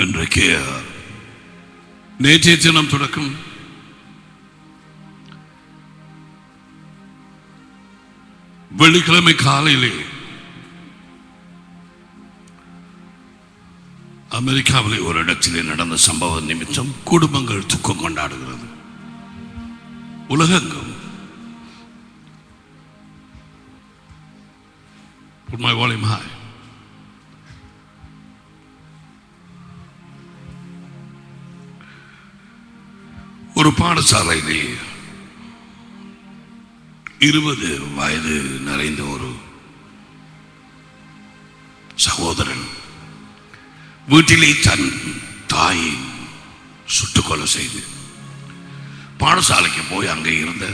இன்றைக்கு நேற்றைய தினம் தொடக்கம் வெள்ளிக்கிழமை காலையிலே அமெரிக்காவிலே ஒரு இடத்திலே நடந்த சம்பவ நிமித்தம் குடும்பங்கள் துக்கம் கொண்டாடுகிறது. உலகெங்கும். Put my volume high. ஒரு பாடசாலையிலே 20 வயது நிறைந்த ஒரு சகோதரன் வீட்டிலே தன் தாயை சுட்டுக்கொலை செய்து பாடசாலைக்கு போய் அங்கே இருந்த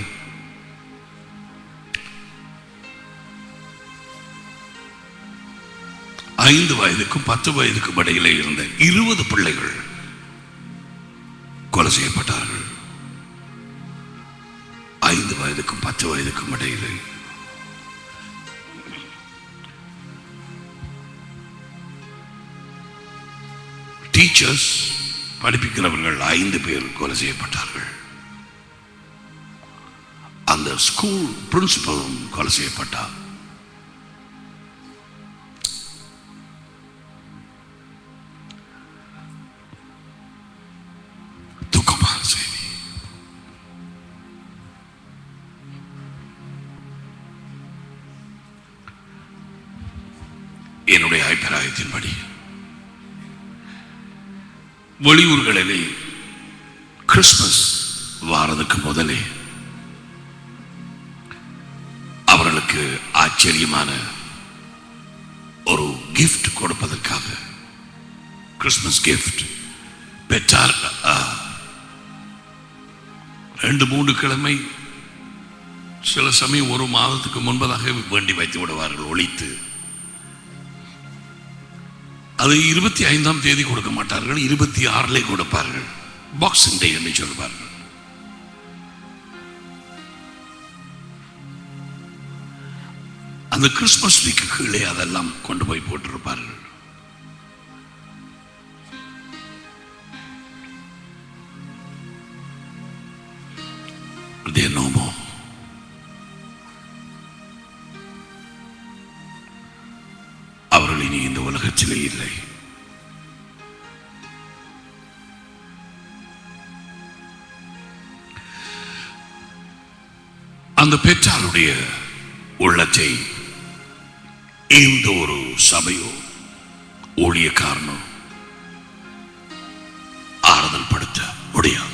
5 வயதுக்கும் 10 வயதுக்கும் இடையிலே இருந்த 20 பிள்ளைகள் கொலை செய்யப்பட்டார்கள். 5 வயதுக்கும் 10 வயதுக்கும் இடையிலே. டீச்சர்ஸ் படிப்பிக்கிறவர்கள் 5 பேர் கொலை செய்யப்பட்டார்கள். அந்த ஸ்கூல் பிரின்சிபலும் கொலை செய்யப்பட்டார். துக்கமான செய்தி. என்னுடைய அபிப்பிராயத்தின்படி வெளியூர்களிலே கிறிஸ்துமஸ் வாரதுக்கு முதலே அவர்களுக்கு ஆச்சரியமான ஒரு கிஃப்ட் கொடுப்பதற்காக கிறிஸ்துமஸ் கிஃப்ட் பெற்றார். 2-3 கிழமை சில சமயம் ஒரு மாதத்துக்கு முன்பதாக வேண்டி வைத்து விடுவார்கள் ஒழித்து. அது 25ஆம் தேதி கொடுக்க மாட்டார்கள், 26 கொடுப்பார்கள். பாக்ஸிங் டே என்று சொல்வார்கள். அந்த கிறிஸ்துமஸ் வீக்கு கீழே அதெல்லாம் கொண்டு போய் போட்டிருப்பார்கள். அவர்கள் இனி இந்த உலகத்திலே இல்லை. அந்த பெற்றாருடைய உள்ளத்தை எந்த ஒரு சபையோ ஊழியக்காரனோ ஆறுதல் படுத்த முடியாது.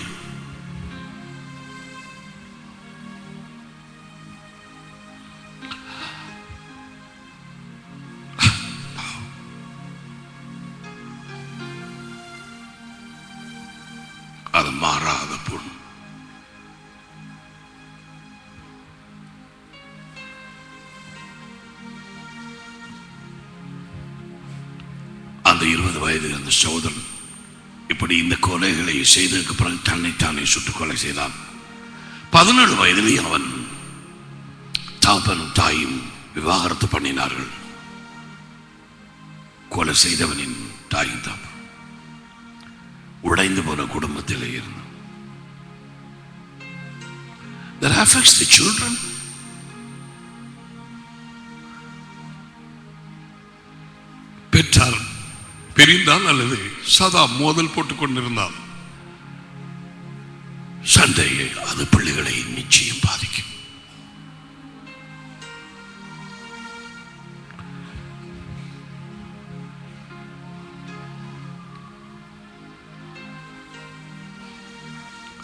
அது மாறாத பொருள். அந்த 20 வயது அந்த சகோதரன் இப்படி இந்த கொலைகளை செய்ததற்கு பிறகு தன்னைத்தானே சுட்டுக்கொலை செய்தான். 17 வயதிலே அவன் தகப்பனும் தாயும் விவாகரத்து பண்ணினார்கள். கொலை செய்தவனின் தாயும் தகப்பன் உடைந்து போன குடும்பத்திலே இருந்தான். That affects the children. பெற்றார் பிரிந்தால் அல்லது சதா மோதல் போட்டுக் கொண்டிருந்தால் சண்டையை அது பிள்ளைகளை நிச்சயம் பாதிக்கும்.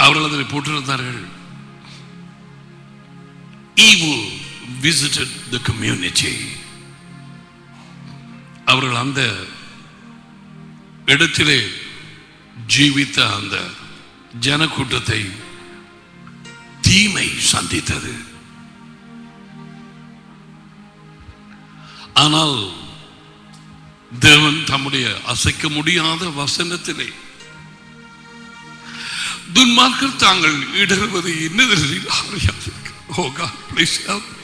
அவர்கள் அதனை போட்டிருந்தார்கள். Evil visited the community. அவர்கள் அந்த இடத்திலே ஜீவித்த அந்த ஜனக்கூட்டத்தை தீமை சந்தித்தது. ஆனால் தேவன் தம்முடைய அசைக்க முடியாத வசனத்திலே துன்மார்க்கர் தாங்கள் இடறுவது என்னதில் அறியாது. Oh God, please help me.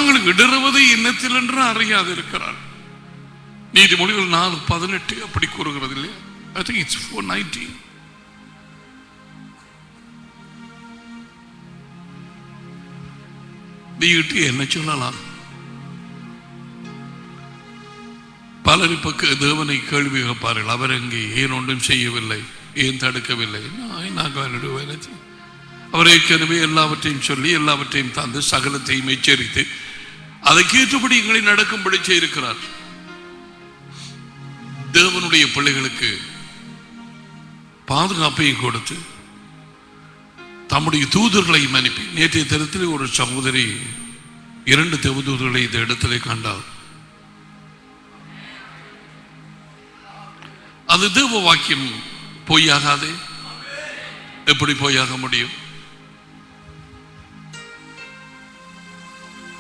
தாங்கள் இடறுவது இன்னத்தில் என்று அறியாது இருக்கிறார். நீதிமொழிகள் 4:18 அப்படி கூறுகிறது இல்லையா? I think it's 4:19. நீட்டு என்ன சொல்லலாம்? பலர் இப்ப தேவனை கேள்வி கேட்பார்கள். அவர் எங்கே ஏன் ஒன்றும் செய்யவில்லை, ஏன் தடுக்கவில்லை? அவர் ஏற்கனவே எல்லாவற்றையும் சொல்லி எல்லாவற்றையும் தந்து சகலத்தையும் எச்சரித்து அதற்கேற்றபடி எங்களை நடக்கும்படி செய்திருக்கிறார். தேவனுடைய பிள்ளைகளுக்கு பாதுகாப்பையும் கொடுத்து தம்முடைய தூதர்களையும் அனுப்பி, நேற்றைய தினத்தில் ஒரு சகோதரி 2 தேவதூதர்களை இந்த இடத்திலே கண்டார். அது தேவ வாக்கியம் பொய்யாகாதே. எப்படி பொய்யாக முடியும்?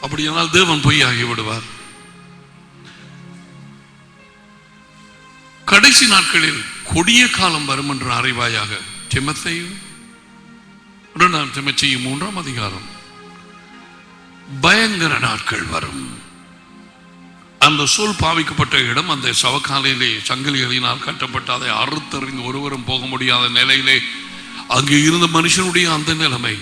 அப்படியானால் தேவன் பொய்யாகி விடுவார். கடைசி நாட்களில் கொடிய காலம் வரும் என்று அறிவாயாக. தீமோத்தேயு 2 தீமோத்தேயு 3ஆம் அதிகாரம். பயங்கர நாட்கள் வரும். அந்த சொல் பாவிக்கப்பட்ட இடம் அந்த சவக்காலையிலே சங்கிலிகளினால் கட்டப்பட்ட அதை அறுத்தறிந்து ஒருவரும் போக முடியாத நிலையிலே அங்கே இருந்த மனுஷனுடைய அந்த நிலைமை,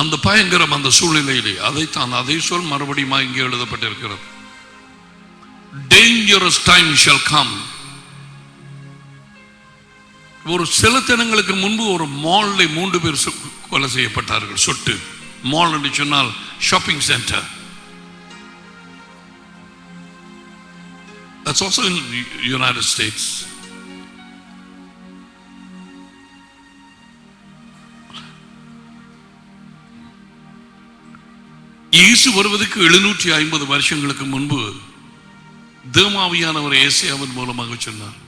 அந்த பயங்கரம், அந்த சூழ்நிலையிலே அதைத்தான் அதே சொல் மறுபடியும் இங்கே எழுதப்பட்டிருக்கிறது. Dangerous time shall come. ஒரு சில தினங்களுக்கு முன்பு ஒரு மால்ல 3 பேர் கொலை செய்யப்பட்டார்கள். சொட்டு மால் என்று சொன்னால் shopping centre. That's also in the United States. இயேசு வருவதற்கு 750 வருஷங்களுக்கு முன்பு தேவாவியானவர் ஏசாயாவின் மூலமாக சொன்னார்,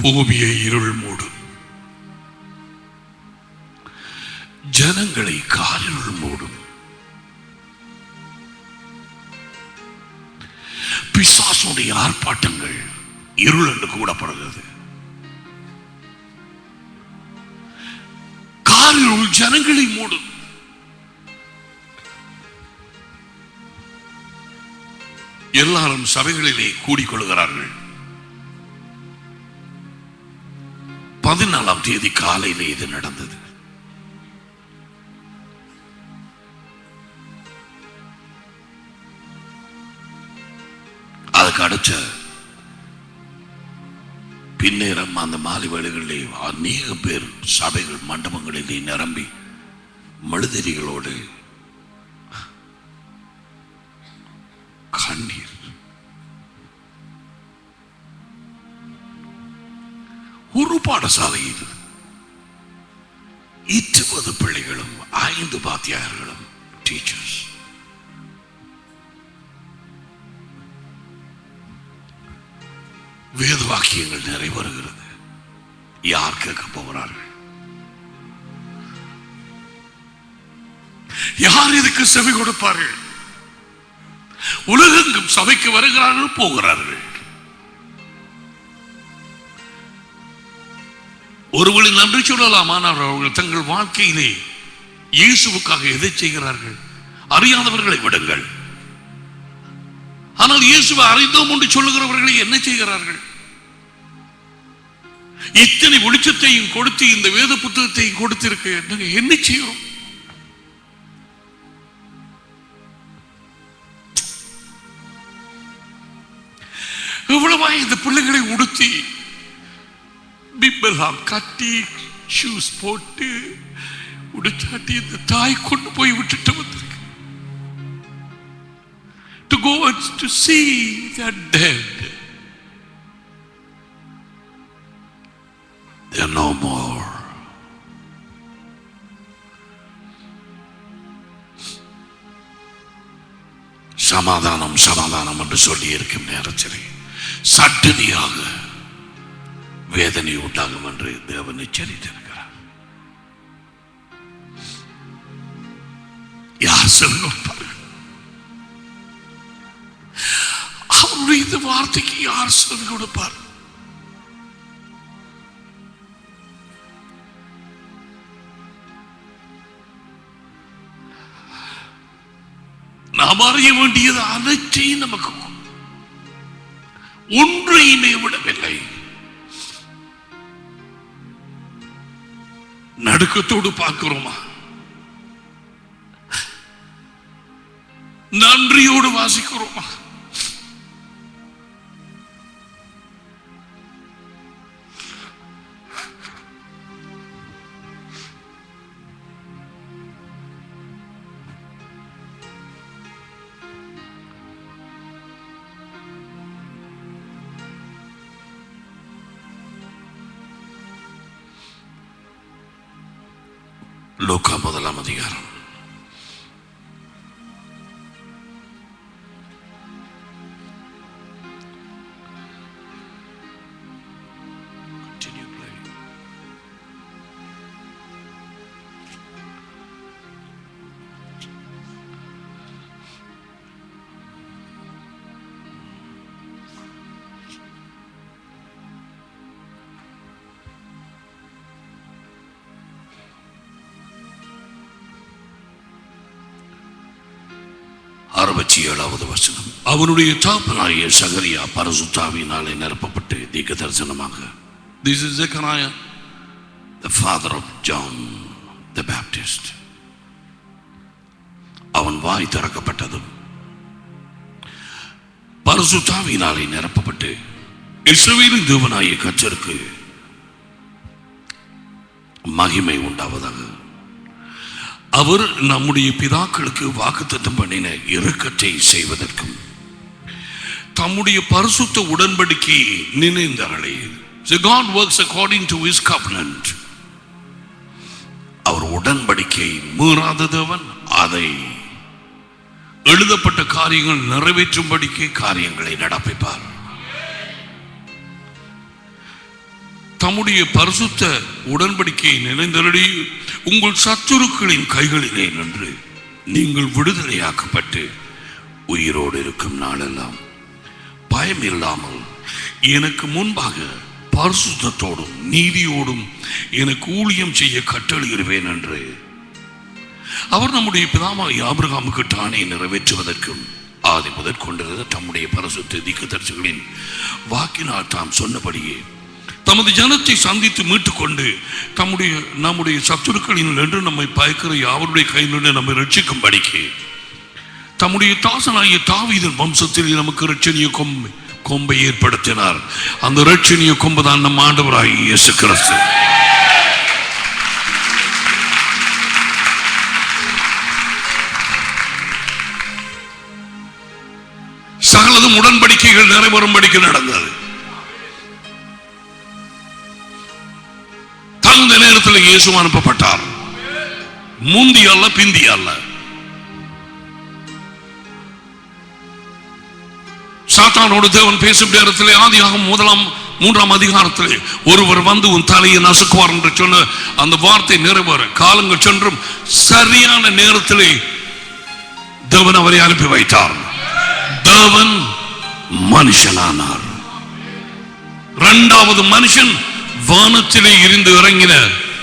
பூமியை இருள் மூடும், ஜனங்களை காரிருள் மூடும், பிசாசுடைய ஆர்ப்பாட்டங்கள் இருள் என்று கூடப்படுகிறது. காரிருள் ஜனங்களை மூடும். எல்லாரும் சபைகளிலே கூடிக்கொள்கிறார்கள். 14ஆம் தேதி காலையிலே இது நடந்தது. அதுக்கு அடுத்த பின்னேரம் அந்த மாலை வேளைகளிலே அநேக பேர் சபைகள் மண்டபங்களிலே நிரம்பி மழுதறிகளோடு கண்ணீர். ஒரு பாடசாலை இது, 20 பிள்ளைகளும் 5 பாத்தியார்களும் டீச்சர்ஸ். வேத வாக்கியங்கள் நிறைவேறுகிறது. யார் கேட்க போகிறார்கள்? யார் இதுக்கு செவி கொடுப்பார்கள்? உலகெங்கும் சபைக்கு வருகிறார்கள், போகிறார்கள். ஒருவரை நன்றி சொல்லலாம், ஆனால் அவர்கள் தங்கள் வாழ்க்கையிலே இயேசுவுக்காக எதை செய்கிறார்கள்? அறியாதவர்களை விடுங்கள். ஆனால் இயேசுவை அறிந்தோம் என்று சொல்லுகிறவர்களை என்ன செய்கிறார்கள்? இத்தனை வெளிச்சத்தையும் கொடுத்து இந்த வேத புத்தகத்தையும் கொடுத்திருக்க என்ன செய்யும்? எவ்வளவா இந்த பிள்ளைகளை உடுத்தி பிப்பெல்லாம் கட்டி ஷூஸ் போட்டு உடுச்சாட்டி இந்த தாய் கொண்டு போய் விட்டுட்டு வந்திருக்கு. To go and to see the dead. They are no more. சமாதானம் சமாதானம் என்று சொல்லி இருக்கும் நேரத்தில் சட்டனியாக வேதனை உண்டாகும் என்று தேவன் எச்சரித்திருக்கிறார். யார் சொல்லுவார்கள்? அவருடைய இந்த வார்த்தைக்கு யார் சொல்லிக் கொடுப்பார்? நாம் அறிய வேண்டியது அனைத்தையும் நமக்கு ஒன்றையுமே விடவில்லை. நடுக்கத்தோடு பார்க்கிறோமா? நன்றியோடு வாசிக்கிறோமா? லூக்கா 1ஆம் அதிகாரம். வசனம். அவனுடைய தகப்பனாகிய சகரியா பரிசுத்தாவியினாலே நிரப்பப்பட்டு தீர்க்க தரிசனமாக, this is Zechariah, the father of John the Baptist. அவன் வாய் திறக்கப்பட்டதும் பரிசுத்தாவியினாலே நிரப்பப்பட்டு இஸ்ரவேலின் தேவனாகிய கர்த்தருக்கு மகிமை உண்டாவதாக, அவர் நம்முடைய பிதாக்களுக்கு வாக்குத்தத்தம் பண்ணின இரக்கத்தை செய்வதற்கும் தம்முடைய பரிசுத்த உடன்படிக்கையை நினைந்தார்களே. So God works according to his covenant. அவர் உடன்படிக்கை மீறாத தேவன். அதை எழுதப்பட்ட காரியங்கள் நிறைவேற்றும்படிக்கை காரியங்களை நடப்பிப்பார். தம்முடைய பரிசுத்த உடன்படிக்கையை நினைந்தருளி உங்கள் சத்துருக்களின் கைகளிலே நின்று நீங்கள் விடுதலையாக்கப்பட்டு உயிரோடு இருக்கும் நாளெல்லாம் பயம் இல்லாமல் எனக்கு முன்பாக பரிசுத்தத்தோடும் நீதியோடும் எனக்கு ஊழியம் செய்ய கட்டளையிடுவேன் என்று அவர் நம்முடைய பிதாவாகிய ஆபிரகாமுக்கு தானே நிறைவேற்றுவதற்கும் ஆதி முதற் கொண்டிருந்த தம்முடைய பரிசுத்த தீர்க்கதரிசிகளின் வாக்கினால் தாம் சொன்னபடியே தமது ஜனத்தை சந்தித்து மீட்டுக் கொண்டு நம்முடைய சத்துருக்களில் என்று நம்மை பயக்கிற யாவருடைய கையிலிருந்து நம்மை ரட்சிக்கும்படிக்கு தம்முடைய தாசனாகிய தாவீதின் வம்சத்தில் நமக்கு இரட்சணிய கொம்பை ஏற்படுத்தினார். அந்த இரட்சணிய கொம்பு தான் நம் ஆண்டவராகிய இயேசு கிறிஸ்து. சகலதும் உடன்படிக்கைகள் நிறைவேறும்படிக்கு நடந்தது. தகுந்த நேரத்தில் இயேசு அனுப்பப்பட்டார். முந்தி அல்ல, பிந்தி அல்ல. சாத்தானோடு தேவன் பேசும் நேரத்தில் ஆதியாகமம் 3ஆம் அதிகாரத்தில் ஒருவர் வந்து உன் தலையை நசுக்குவார் என்று சொன்ன அந்த வார்த்தை நிறைவேற காலங்கள் சென்றும் சரியான நேரத்தில் தேவன் அவரை அனுப்பி வைத்தார். தேவன் மனுஷனானார். இரண்டாவது மனுஷன் வானத்திலே இருந்து இறங்கின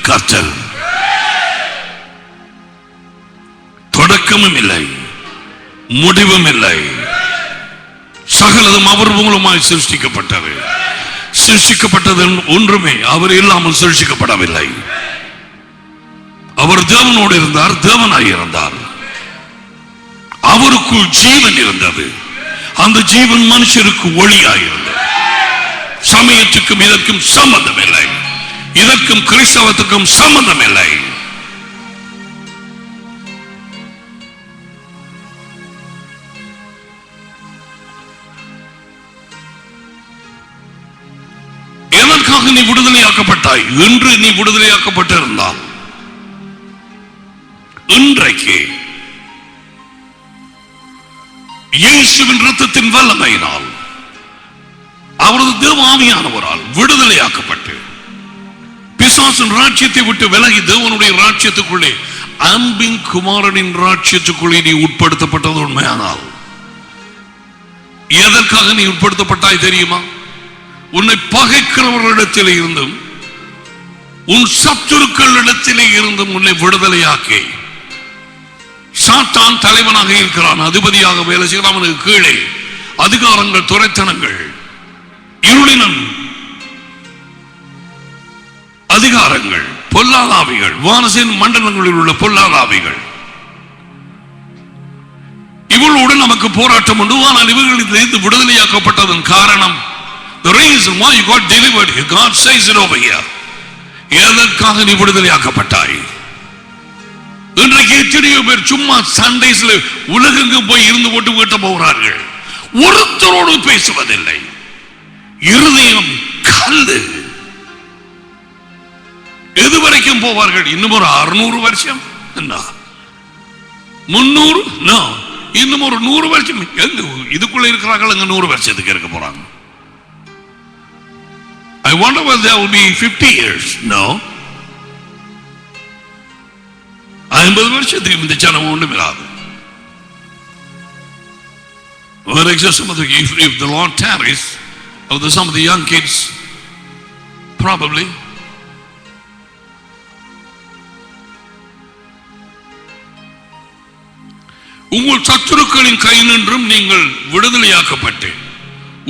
கர்த்தர். தொடக்கமும் இல்லை, முடிவும் இல்லை. சகலதும் அவர் மூலமாய் சிருஷ்டிக்கப்பட்டது. சிருஷ்டிக்கப்பட்டது ஒன்றுமே அவர் இல்லாமல் சிருஷ்டிக்கப்படவில்லை. அவர் தேவனோடு இருந்தார், தேவனாய் இருந்தார். அவருக்குள் ஜீவன் இருந்தது. அந்த ஜீவன் மனுஷருக்கு ஒளியாய் இருந்தது. சமயத்துக்கும் இதற்கும் சம்பந்தம் இல்லை. இதற்கும் கிறிஸ்தவத்துக்கும் சம்பந்தம் இல்லை. எதற்காக நீ விடுதலையாக்கப்பட்டாய்? இன்று நீ விடுதலையாக்கப்பட்டிருந்தால் இன்றைக்கு இயேசுவின் இரத்தத்தின் வல்லமையினால் அவரது தேவ ஆவியானவரால் விடுதலையாக்கப்பட்டு பிசாசின் ராஜ்யத்தை விட்டு விலகி தேவனுடைய ராஜ்யத்துக்குள்ளே அன்பின் குமாரனின் ராஜ்யத்துக்குள்ளே நீ உட்படுத்தப்பட்டது உண்மையானால் எதற்காக நீ உட்படுத்தப்பட்டாய் தெரியுமா? உன்னை பகைக்கிறவர்களிடத்திலே இருந்தும் உன் சத்துருக்களிடத்திலே இருந்தும் உன்னை விடுதலையாக்கி சாத்தான் தலைவனாக இருக்கிறான், அதிபதியாக வேலை செய்கிறான். அவனுக்கு கீழே அதிகாரங்கள், துரைத்தனங்கள், இருளினம் அதிகாரங்கள், பொல்லாதாவிகள், வானசின் மண்டலங்களில் உள்ள பொல்லாதாவிகள், இவர்களோடு நமக்கு போராட்டம் உண்டு. ஆனால் இவர்களிலிருந்து விடுதலையாக்கப்பட்டதன் காரணம், the reason why you got delivered, God says it over here. எதற்காக நீ விடுதலையாக்கப்பட்டாய்? இன்றைக்கு எத்தனையோ பேர் சும்மா சண்டேஸ்ல உலகெங்கும் போய் இருந்து போட்டு வீட்ட போகிறார்கள், ஒருத்தரோடு பேசுவதில்லை, இருதயம் கல்லு. எதுவரைக்கும் போவார்கள்? இன்னும் ஒரு 600 வருஷம், 300, இன்னும் ஒரு 100 வருஷம். இதுக்குள்ள இருக்கிறார்கள், அங்க 100 வருஷத்துக்கு இருக்க போறாங்க. I wonder whether there will be 50 years. No. 50 வருஷத்துக்கு இந்த ஜனம் ஒன்றும் இராது. For example, if the Lord tarries, of some of the young kids, probably. உங்கள் சத்துருக்களின் கை நின்றும் நீங்கள் விடுதலையாக்கப்பட்டு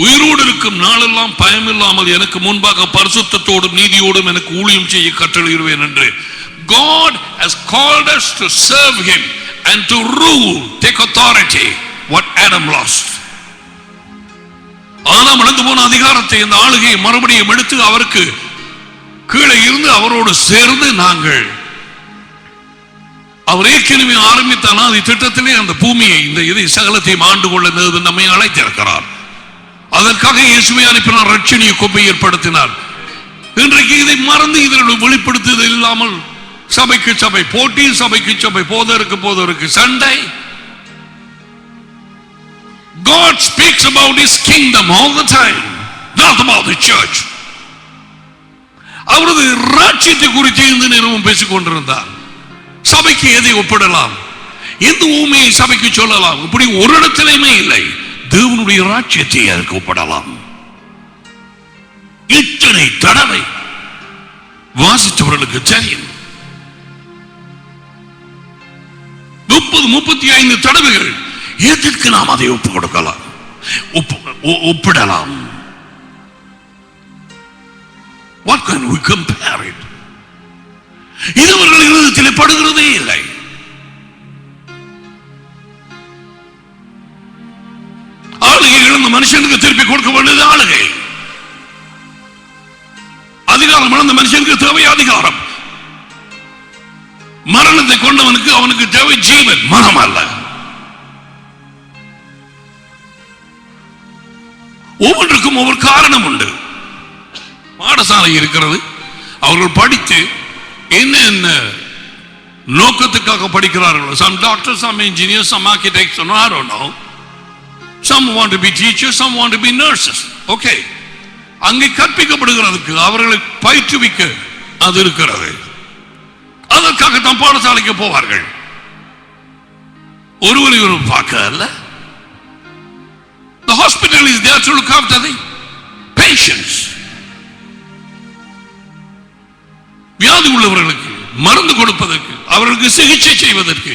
உயிரோடு இருக்கும் நாளெல்லாம் பயமில்லாமல் எனக்கு முன்பாக பரிசுத்தத்தோடும் நீதியோடும் எனக்கு ஊழியம் செய்ய கட்டளையிடுவேன் என்று God has called us to serve Him and to rule, take authority what Adam lost. ஆதாம் இழந்து போன அதிகாரத்தை, இந்த ஆளுகையை மறுபடியும் எடுத்து அவருக்கு கீழே இருந்து அவரோடு சேர்ந்து நாங்கள், அவர் ஏற்கனவே ஆரம்பித்தால் அது திட்டத்திலே அந்த பூமியை, இந்த இதை சகலத்தையும் ஆண்டு கொள்ள நம்மை அழைத்திருக்கிறார். அதற்காக இயேசுவை அனுப்பினார், ரட்சணிய கொம்பை ஏற்படுத்தினார். இன்றைக்கு இதை மறந்து இதனுடைய வெளிப்படுத்துதல் இல்லாமல் சபைக்கு சபை போட்டி, சபைக்கு சபை போதருக்கு சண்டை. God speaks about His kingdom all the time, not about the church. அவரது ராஜ்யத்தை குறித்து இந்த நேரமும் பேசிக் கொண்டிருந்தார். சபைக்கு எதை ஒப்பிடலாம், எந்த ஊமையை சபைக்கு சொல்லலாம், இப்படி ஒரு இடத்திலுமே இல்லை. தேவனுடைய ராஜ்யத்தை அதற்கு ஒப்பிடலாம். இத்தனை தடவை வாசித்தவர்களுக்கு தெரியும். 30-35 தடவைகள். எதற்கு நாம் அதை ஒப்பு கொடுக்கலாம், ஒப்பிடலாம்? What can we compare it? இது அவர்கள் இருதயத்தில் படுகிறதே இல்லை. ஆளுகை இழந்த மனுஷனுக்கு திருப்பி கொடுக்க வேண்டியது ஆளுகை. அதிகாரம் இழந்த மனுஷனுக்கு தேவை அதிகாரம். மரணத்தை கொண்டவனுக்கு அவனுக்கு தேவை ஜீவன், மனம் அல்ல. ஒவ்வொன்றுக்கும் ஒவ்வொரு காரணம் உண்டு. பாடசாலை இருக்கிறது, அவர்கள் படித்து என்ன நோக்கத்துக்காக படிக்கிறார்கள். Some doctors, some engineers, some architects, I don't know. Some want to be teachers, some want to be nurses. Okay. அங்கே கற்பிக்கப்படுகிறதுக்கு அவர்களை பயிற்றுவிக்க அது இருக்கிறது. அதற்காக தான் பாடசாலைக்கு போவார்கள். ஒருவரை பார்க்க அல்ல. The hospital is there to look after the patients. வியாதி உள்ளவர்களுக்கு மருந்து கொடுப்பதற்கு, அவர்களுக்கு சிகிச்சை செய்வதற்கு,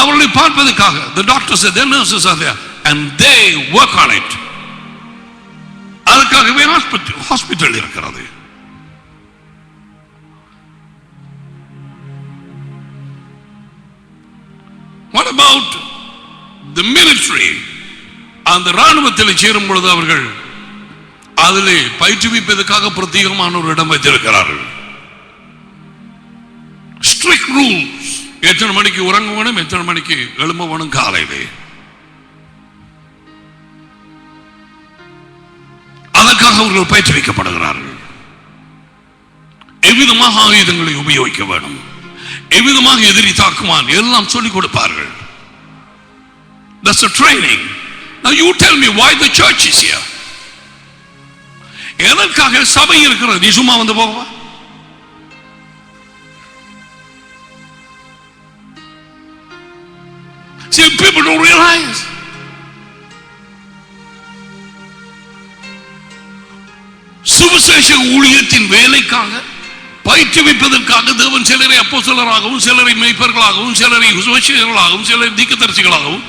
அவர்களை பார்ப்பதற்காக the doctors and the nurses are there and they work on it. அதற்காகவே ஹாஸ்பிட்டல் இருக்கிறது. What about the military? அந்த ராணுவத்தில் சேரும் பொழுது அவர்கள் அதிலே பயிற்றுவிப்பதற்காக பிரத்யேகமான ஒரு இடம் வைத்திருக்கிறார்கள். Strict rules. எத்தனை மணிக்கு உறங்க வேணும், எத்தனை மணிக்கு எழும்ப வேணும் காலையிலே. அதற்காக அவர்கள் பயிற்றுவிக்கப்படுகிறார்கள். எவ்விதமாக ஆயுதங்களை உபயோகிக்க வேண்டும், எவ்விதமாக எதிரி தாக்குவான் எல்லாம் சொல்லிக் கொடுப்பார்கள். That's a training. Now you tell me why the church is here. எதற்காக சபை இருக்கிறது? நீ சும்மா வந்து போவா? See, people don't realize. சுவிசேஷ ஊழியத்தின் வேலைக்காக பயிற்றுவிப்பதற்காக தேவன் சிலரை அப்போஸ்தலராகவும், சிலரை மேய்ப்பர்களாகவும், சிலரை சுவிசேஷகர்களாகவும், சிலரை தீர்க்கதரிசிகளாகவும்,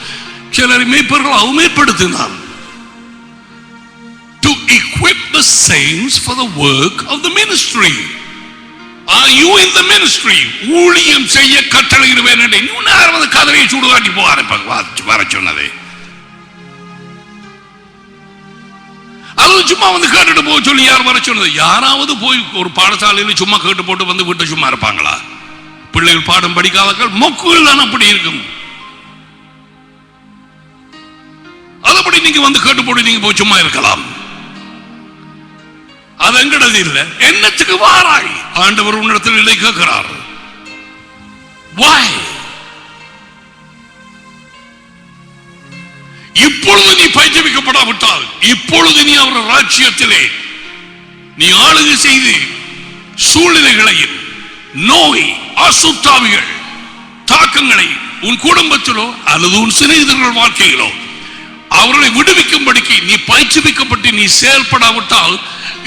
சிலரை மேய்ப்பர்களாகவும் ஏற்படுத்தினார். To equip the saints for the work of the ministry. Are you in the ministry? ஊழியம் செய்ய கட்டளையிடுவேன் என்று இன்னும் யாராவது கதவையை சுடுகாட்டி போக வர சொன்னதே. அது சும்மா வந்து கேட்டுட்டு போக சொல்லி யார் வர சொன்னது? யாராவது போய் ஒரு பாடசாலையில் சும்மா கேட்டு போட்டு வந்து விட்டு சும்மா இருப்பாங்களா? பிள்ளைகள் பாடம் படிக்காதவர்கள் மொக்குகள் தான் அப்படி இருக்கும். அதப்படி நீங்க வந்து கேட்டு போட்டு நீங்க போய் சும்மா இருக்கலாம். அது எங்கடது இல்லை. என்னத்துக்கு வாராய்? ஆண்டவர் உன்னிடத்தில் இல்லை கேட்கிறார். Why? இப்பொழுது நீ பயிற்றுவிக்கப்படாவிட்டால், இப்பொழுது நீ அவர் ராஜ்யத்திலே நீ ஆளுகை செய்து சூழ்நிலைகளையும் நோய், அசுத்தாவிகள் தாக்கங்களை உன் குடும்பத்திலோ அல்லது உன் சிநேகிதர்கள் வாழ்க்கையிலோ அவர்களை விடுவிக்கும்படிக்கு நீ பயிற்றுவிக்கப்பட்டு நீ செயல்படாவிட்டால்,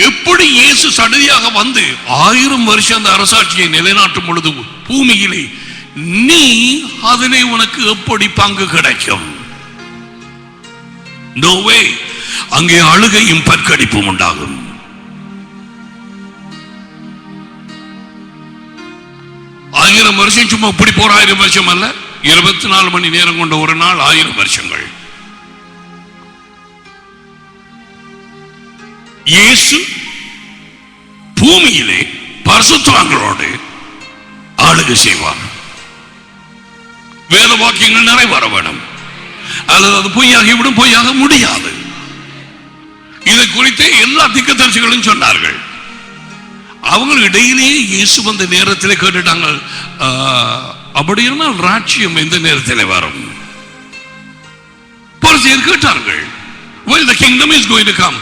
எப்படி இயேசு சடதியாக வந்து 1000 வருஷம் அந்த அரசாட்சியை நிலைநாட்டும் பொழுது பூமியிலே நீ அதிலே உனக்கு எப்படி பங்கு கிடைக்கும்? No way. அங்கே அழுகையும் பற்கடிப்பும் உண்டாகும். ஆயிரம் வருஷம் சும்மா இப்படி போற 1000 வருஷம் அல்ல, 24 மணி நேரம் கொண்ட ஒரு நாள் 1000 வருஷங்கள். இயேசு பூமியிலே பரிசுத்தவான்களோடு ஆளுகை செய்வார். வேத வாக்கியங்கள் நிறைவேற வேண்டும், அல்லது அது பொய்யாகிவிடும். பொய்யாக முடியாது. இதை குறித்து எல்லா தீர்க்கதரிசிகளும் சொன்னார்கள். அவங்க இடையிலேயே இயேசு வந்த நேரத்தில் கேட்டுட்டாங்க, அப்படின்னா ராஜ்யம் எந்த நேரத்தில் வரும்? பரிசேயர் கேட்டார்கள், when the kingdom is going to come.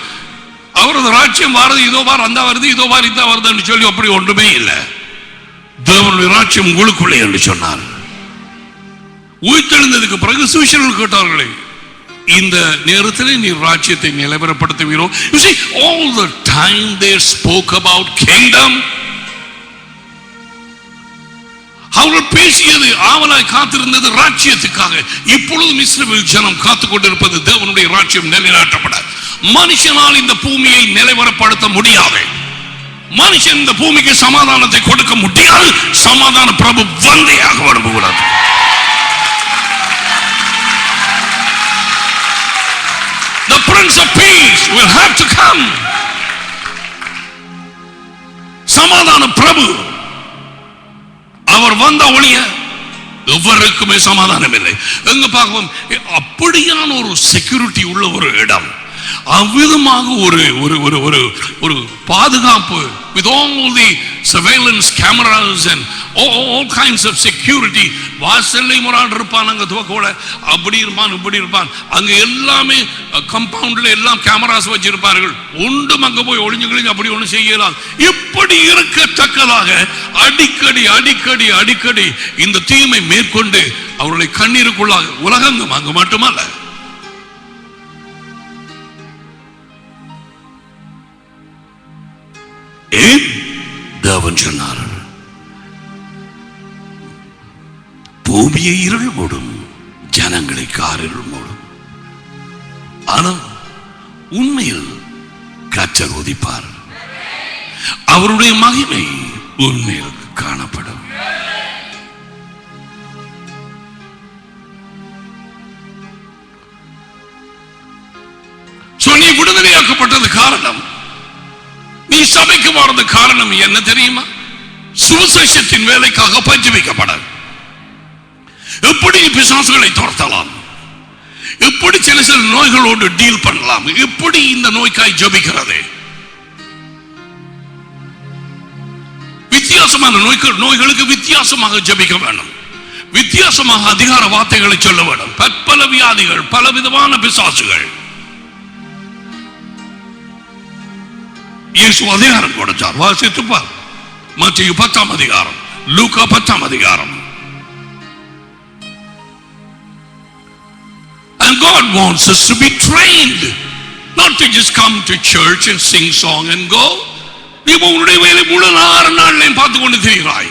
அவரது ராஜ்யம் வாரது, இதோ வார் அந்த வருது, இதோ வார் இந்த வருதுன்னு சொல்லி அப்படி ஒன்றுமே இல்லை. தேவனுடைய ராஜ்யம் உங்களுக்குள்ளே என்று சொன்னார். உயிர்த்தெழுந்ததுக்கு பிறகு சுவிசேஷர்கள் கேட்டார்களே, இந்த நேரத்தில் நீ ராஜ்யத்தை நிலைவரப்படுத்துவீரோ? You see, all the time they spoke about kingdom. அவர்கள் பேசியது, ஆவலாய் காத்திருந்தது ராஜ்யத்துக்காக. இப்பொழுது இஸ்ரவேல் ஜனம் காத்துக் கொண்டிருப்பது தேவனுடைய ராஜ்யம் நிலைநாட்டப்பட. மனுஷனால் இந்த பூமியை நிலைவரப்படுத்த முடியாது. மனுஷன் இந்த பூமிக்கு சமாதானத்தை கொடுக்க முடியாது. சமாதான பிரபு வந்தையாக விரும்புகிறார். The Prince of Peace will have to come. சமாதான பிரபு அவர் வந்த ஒளிய எவருக்குமே சமாதானம் இல்லை. எங்க பார்ப்போம், அப்படியான ஒரு செக்யூரிட்டி உள்ள ஒரு இடம், அவ்விதமாக ஒரு ஒரு ஒரு ஒரு ஒரு பாதுகாப்பு, with all the surveillance cameras and all kinds of security. வாசல்ல முறான் இருப்பான், அங்க துவக்கோட அப்படி இருப்பான், இப்படி இருப்பான். அங்க எல்லாமே கம்பவுண்ட்ல எல்லாம் கேமராஸ் வச்சிருப்பார்கள். ஒன்றும் அங்க போய் ஒளிஞ்சு கிழிஞ்சு அப்படி ஒண்ணு செய்யலாம். இப்படி இருக்கத்தக்கதாக அடிக்கடி அடிக்கடி அடிக்கடி இந்த தீமை மேற்கொண்டு அவர்களை கண்ணீருக்குள்ளாக உலகங்கும் அங்கு மட்டுமல்ல, தேவன் சொன்னார், பூமியை இருள் மூடும், ஜனங்களை காரிருள் மூடும். ஆனால் உண்மையில் கர்த்தர் உதிப்பார், அவருடைய மகிமை உண்மையில் காணப்படும். நீ விடுதலையாக்கப்பட்டது காரணம், நீ சபைக்கு வாழ்ந்த காரணம் என்ன தெரியுமா? சுவிசேஷத்தின் வேலைக்காக பயிற்றுவிக்கப்பட. எப்படி பிசாசுகளை துரத்தலாம், எப்படி சில சில நோய்களோடு டீல் பண்ணலாம், எப்படி இந்த நோய்க்காய் ஜெபிக்கிறது, வித்தியாசமான நோய்களுக்கு வித்தியாசமாக ஜெபிக்க வேண்டும், வித்தியாசமாக அதிகார வார்த்தைகளை சொல்ல வேண்டும். பற்பல வியாதிகள், பல விதமான பிசாசுகள். இயேசு அதிகாரம் கொடுத்தார். வாசித்து பார், மத்தேயு 10ஆம் அதிகாரம், லூக்கா 10ஆம் அதிகாரம். And God wants us to be trained, not to just come to church and sing song and go. நீ உன்னுடைய வேலை முழு 6 நாள்லையும் பார்த்து கொண்டு திரிகிறாய்.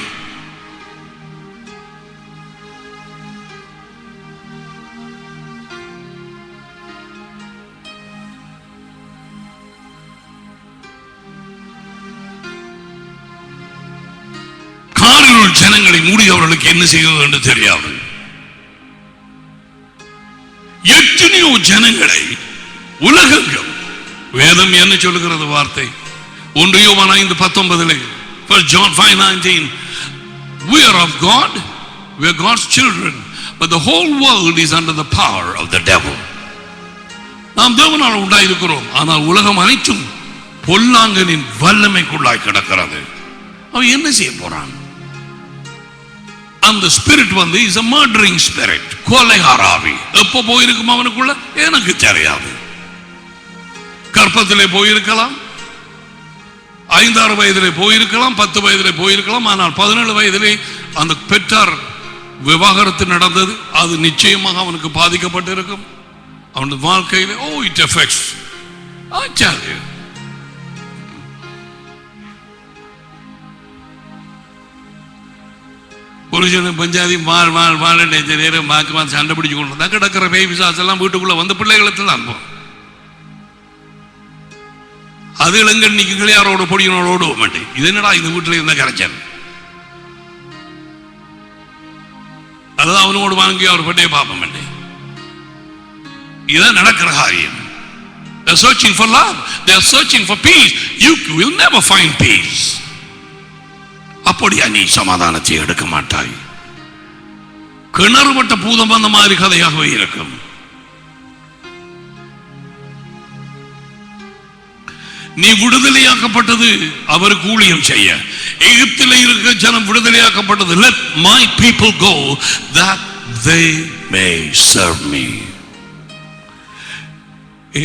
காரில் ஜனங்களை மூடி அவர்களுக்கு என்ன செய்வது என்று தெரியாது. எத்தனையோ ஜனங்களை உலகங்கள் வேதம் என்ன சொல்லுகிறது வார்த்தை 1 யோவான் 5:19 1 John 5:19 we are of God, we are God's children, but the whole world is under the power of the devil. நாம் தேவனால் உண்டாயிருக்கிறோம், ஆனால் உலகம் அனைத்தும் பொல்லாங்கனின் வல்லமைக்குள்ளாய் கிடக்கிறது. அவன் என்ன செய்ய போறான்? அந்த ஸ்பிரிட் வந்து is a murdering spirit, கொலைகார ஆவி. எப்போ போயிருக்கும் அவனுக்குள்ள எனக்கு தெரியாது. கற்பத்திலே போயிருக்கலாம், 5-6 வயதிலே போயிருக்கலாம், 10 வயதிலே போயிருக்கலாம். ஆனால் 17 வயதிலே அந்த பெற்றார் விவாகரத்து நடந்தது. அது நிச்சயமாக அவனுக்கு பாதிக்கப்பட்டிருக்கும் அவனுடைய வாழ்க்கையிலே. it affects. I tell you, புருஷனும் பஞ்சாதி வாழ் நேரம் வாக்கு சண்டை பிடிச்சு கொண்டு தான் கிடக்கிற பேய் பிசாசெல்லாம் வீட்டுக்குள்ள வந்து பிள்ளைகளுக்கு அனுப்பும். அது இளங்கண்ணிக்கு கிளியாரோட பொடியனோட ஓடுவோம் மாட்டேன். இது என்னடா இந்த வீட்டுல இருந்தா கரைச்சான், அதுதான் அவனோடு வாங்கி அவர் பட்டையை பார்ப்ப மாட்டேன். இதான் நடக்கிற காரியம். They are searching for love, they are searching for peace. You will never find peace. அப்படியா நீ சமாதானத்தை எடுக்க மாட்டாய். கிணறுபட்ட பூதம் அந்த மாதிரி கதையாகவே இருக்கும். நீ விடுதலையாக்கப்பட்டது அவருக்கு ஊழியம் செய்ய. எகிப்தில் இருக்க ஜனம் விடுதலையாக்கப்பட்டது. Let my people go that they may serve me.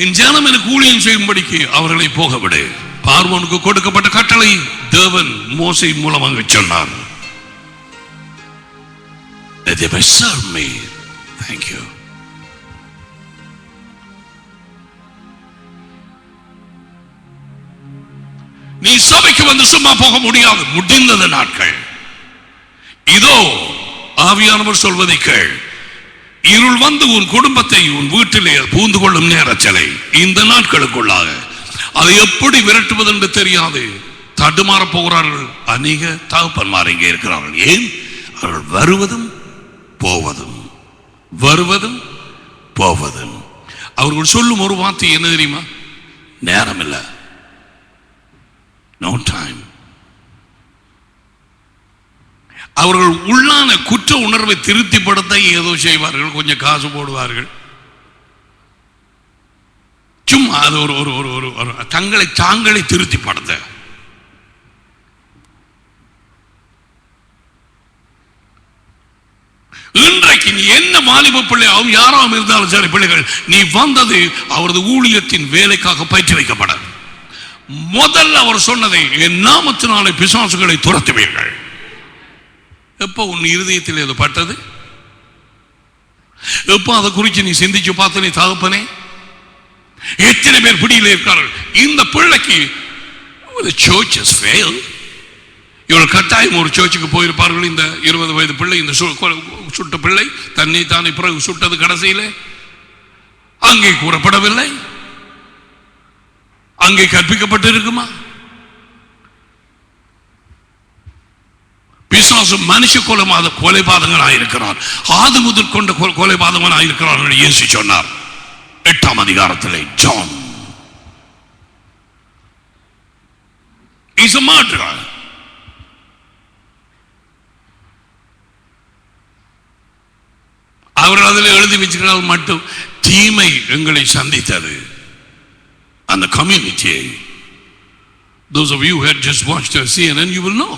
என் ஜனம் எனக்கு ஊழியம் செய்யும்படிக்கு அவர்களை போக விடு. பார்வோனுக்கு கொடுக்கப்பட்ட கட்டளை தேவன் மோசே மூலமாக சொன்னார். They may serve me. Thank you. நீ சபைக்கு வந்து சும்மா போக முடியாது. முடிந்தது நாட்கள். இதோ ஆவியானவர் சொல்வதை கேள். இருள் வந்து உன் குடும்பத்தை உன் வீட்டிலே பூந்து கொள்ளும் நேரச்சலை இந்த நாட்களுக்குள்ளாக அதை எப்படி விரட்டுவது என்று தெரியாது தடுமாற போகிறார்கள். அநேக தகப்பன்மார் இங்கே இருக்கிறார்கள். ஏன்? அவர்கள் வருவதும் போவதும் வருவதும் போவதும். அவர்கள் சொல்லும் ஒரு வார்த்தை என்ன தெரியுமா? நேரம் இல்லை, no time. அவர்கள் உள்ளான குற்ற உணர்வை திருப்திப்படுத்த ஏதோ செய்வார்கள், கொஞ்சம் காசு போடுவார்கள், சும்மா அது ஒரு தங்களை தாங்களை திருப்திப்படுத்த. இன்றைக்கு நீ என்ன வாலிப பிள்ளையாகவும் யாராவும் இருந்தாலும் சரி, பிள்ளைகள் நீ வந்தது அவரது ஊழியத்தின் வேலைக்காக பயிற்சி வைக்கப்பட. முதல்ல அவர் சொன்னதை என் நாமத்தினாலே பிசாசுகளை துரத்துவீர்கள். எப்போ உன் இருதயத்தில் அது பட்டது? எப்போ அதை குறித்து நீ சிந்திச்சு பார்த்து நீ தகப்பனே? எத்தனை பேர் பிடியில் இருக்கிறார்கள். இந்த பிள்ளைக்கு churches fail. இவர்கள் கட்டாயம் ஒரு சர்ச்சுக்கு போயிருப்பார்கள். இந்த 20 வயது பிள்ளை, இந்த சுட்ட பிள்ளை தன்னை தானே பிறகு சுட்டது கடைசியிலே அங்கே கூறப்படவில்லை, அங்கே கற்பிக்கப்பட்டு இருக்குமா? பிசாசு மனுஷ கொலைபாதகனாயிருக்கிறார். ஆது முதல் கொண்ட கொலைபாதகனாயிருக்கிறார்கள் இயேசு சொன்னார் 8ஆம் அதிகாரத்திலே. John is a murderer. அவர்கள் அதில் எழுதி வச்சுக்கிறார்கள் மட்டும் தீமை எங்களை சந்தித்தது அந்த கம்யூனிட்டியை. Those of you who had just watched CNN, you will know.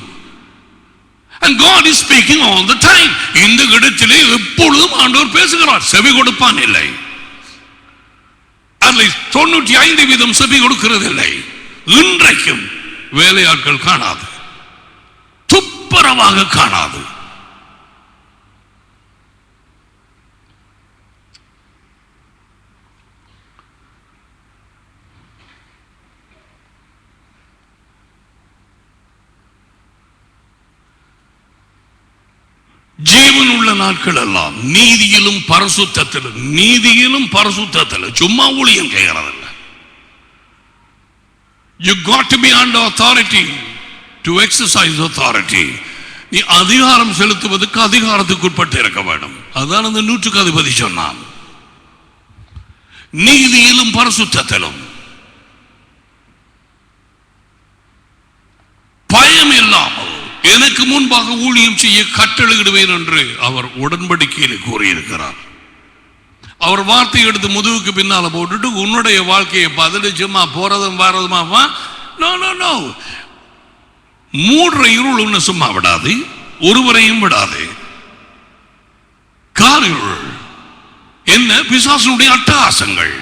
And God is speaking all the time. இந்த இடத்திலே எப்பொழுதும் ஆண்டவர் பேசுகிறார். செவி கொடுப்பான் இல்லை. அதில் 95% செவி கொடுக்கிறது இல்லை. இன்றைக்கும் வேலையாட்கள் காணாது, துப்புரவாக காணாது. ஜீவன் உள்ள நாட்கள் எல்லாம் நீதியிலும் பரிசுத்தத்திலும் சும்மா ஊழியம் செய்கிறதில்ல. You got to be under authority to exercise authority. நீ அதிகாரம் செலுத்துவதற்கு அதிகாரத்துக்கு உட்பட்டு இருக்க வேண்டும். அதான் அந்த 100க்கு அதிபதி சொன்னான். நீதியிலும் பரிசுத்தத்திலும் பயம் இல்லாமல் எனக்கு முன்பாக ஊழியம் செய்ய கட்டளையிடுவேன் என்று அவர் உடன்படிக்கையில் கூறியிருக்கிறார். அவர் வார்த்தை எடுத்து முதுகுக்கு பின்னால போட்டுட்டு உன்னுடைய வாழ்க்கையை பதிலிச்சுமா போறதும் வரதுமா மூடுற இருள் ஒண்ணு சும்மா விடாது, ஒருவரையும் விடாது. காரிருள் என்ன? பிசாசுடைய அட்டகாசங்கள்.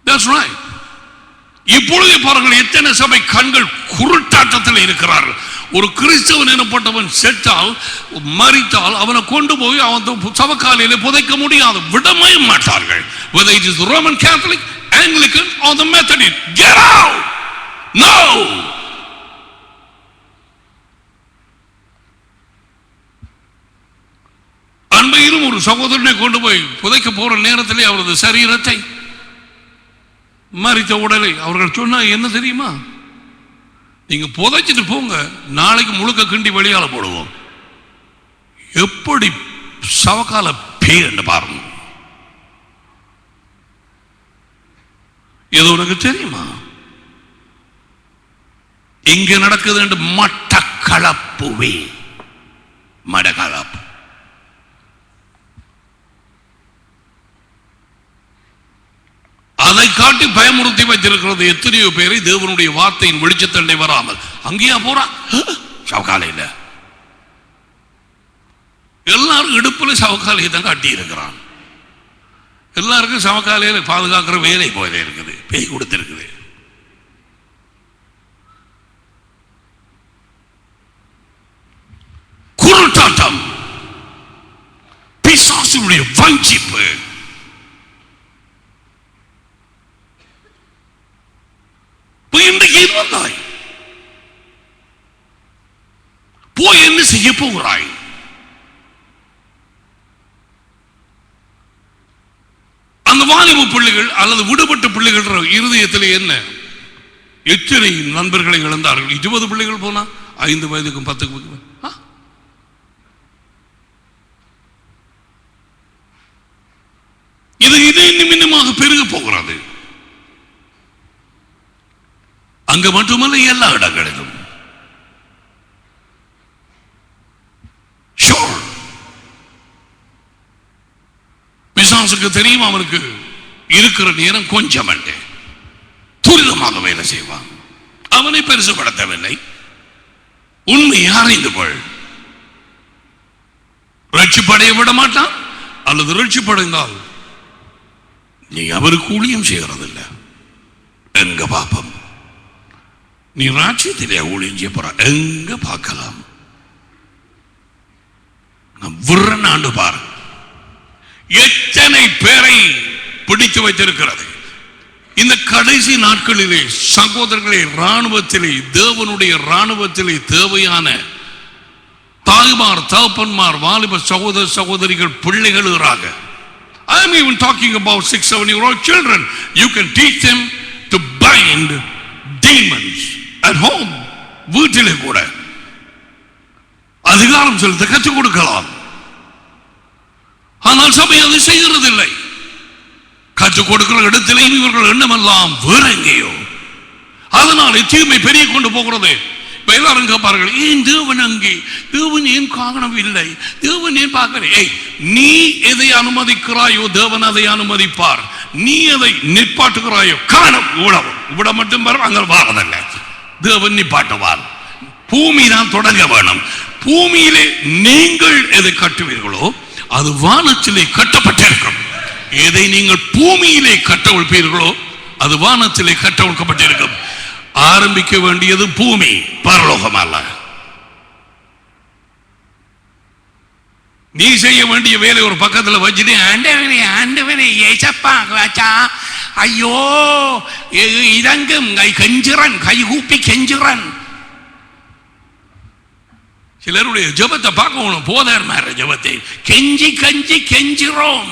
That's right. இப்பொழுது பாருங்கள், எத்தனை சபை கண்கள் குருட்டாட்டத்தில் இருக்கிறார்கள். ஒரு கிறிஸ்தவன் எனப்பட்டவன் செத்தால் மரித்தால் அவனை கொண்டு போய் அவன் சவக்காலையில புதைக்க முடியாது, விடவே மாட்டார்கள். Whether it is the Roman Catholic, Anglican or the Methodist, get out! No! அண்மையிலும் ஒரு சகோதரனை கொண்டு போய் புதைக்க போற நேரத்திலே அவரது சரீரத்தை, மரித்த உடலை அவர்கள் சொன்னா என்ன தெரியுமா? நீங்க புதைச்சிட்டு போங்க, நாளைக்கு முழுக்க கிண்டி வெளியால போடுவோம். எப்படி சவக்கால பேர் பாருங்க. இது உனக்கு தெரியுமா? இங்க நடக்குது என்று மட்டக்களப்புவே மடக்களப்பு. அதை காட்டி பயமுறுத்தி வைத்திருக்கிறது எத்தனையோ பேரை தேவனுடைய வார்த்தையின் வெளிச்சத்தண்டை வராமல். அங்கேயா போறான் சவக்காலையில? எல்லாரும் இடுப்புல சவக்காலையை தான் காட்டி இருக்கிறான். எல்லாருக்கும் சவக்காலையில பாதுகாக்கிற வேலை போயில இருக்குது, பேய் கொடுத்திருக்குது. குருட்டாட்டம், பிசாசுடைய வஞ்சிப்பு. வந்தாய் போய் என்ன செய்ய போகிறாய்? அந்த வாலிப பிள்ளைகள் அல்லது விடுபட்ட பிள்ளைகள் இருதயத்தில் என்ன? எத்தனை நண்பர்களை இழந்தார்கள். 20 பிள்ளைகள் போனா 5 வயதுக்கும் 10க்கும் இது இன்னும் இன்னுமாக பெருக போகிறது. அங்க மட்டுமல்ல, எல்லா இடங்களிலும். பிசாசுக்கு தெரியும் அவனுக்கு இருக்கிற நேரம் கொஞ்சம் அண்டு துரிதமாக வேலை செய்வான். அவனை பெருசுபடுத்தவில்லை. உண்மையை அறிந்து கொள். ரட்சிப்படைய விட மாட்டான். அல்லது ரட்சிப்படைந்தால் நீ அவருக்கு ஊழியம் செய்கிறதில்லை. எங்க பாப்பம் நீ ராஜ்யத்திலே ஊழியம் செய்ய போற எங்க பார்க்கலாம்? ஆண்டு பாரு, எத்தனை பேரை பிடித்து வைத்திருக்கிறது. இந்த கடைசி நாட்களிலே சகோதரர்களே, ராணுவத்திலே, தேவனுடைய ராணுவத்திலே தேவையான தாய்மார், தகப்பன்மார், வாலிப சகோதர சகோதரிகள், பிள்ளைகளாக. I am even talking about 6-7-year-old children. You can teach them to bind demons at home. வீட்டிலே கூட அதிகாரம் செலுத்த கற்றுக் கொடுக்கலாம். ஆனால் சபை அதை செய்கிறதில்லை. கற்றுக் கொடுக்கிற இடத்திலேயும் இவர்கள் எண்ணமெல்லாம் வேற எங்கேயோ. அதனால தீமை பெரிய கொண்டு போகிறது. எல்லாரும் கேட்பார்கள், ஏன் தேவன் அங்கே, தேவன் ஏன் காணவில்லை, தேவன் ஏன் பார்க்கல? நீ எதை அனுமதிக்கிறாயோ தேவன் அதை அனுமதிப்பார். நீ எதை நிப்பாட்டுகிறாயோ காணும். விட மட்டும் வரும், அங்கே வாரதல்ல. தேவன் நிப்பாட்டுவார். பூமி தான் தொடங்க வேணும். பூமியிலே நீங்கள் எதை கட்டுவீர்களோ அது வானத்திலே கட்டப்பட்டிருக்கும். எதை நீங்கள் பூமியிலே கட்டவிழ்ப்பீர்களோ அது வானத்திலே கட்டவிழ்க்கப்பட்டிருக்கும். ஆரம்பிக்க வேண்டியது பூமி, பரலோகம் அல்ல. நீ செய்ய வேண்டிய வேலை ஒரு பக்கத்தில் வச்சுட்டு ஆண்டவனே ஆண்டவனே ஏசப்பா ஐயோ இறங்கும் கை கெஞ்சுறன், கை கூப்பி கெஞ்சுறன். சிலருடைய ஜெபத்தை பார்க்கணும், போதார் மேற ஜெபத்தை கெஞ்சி கஞ்சி கெஞ்சிரோம்.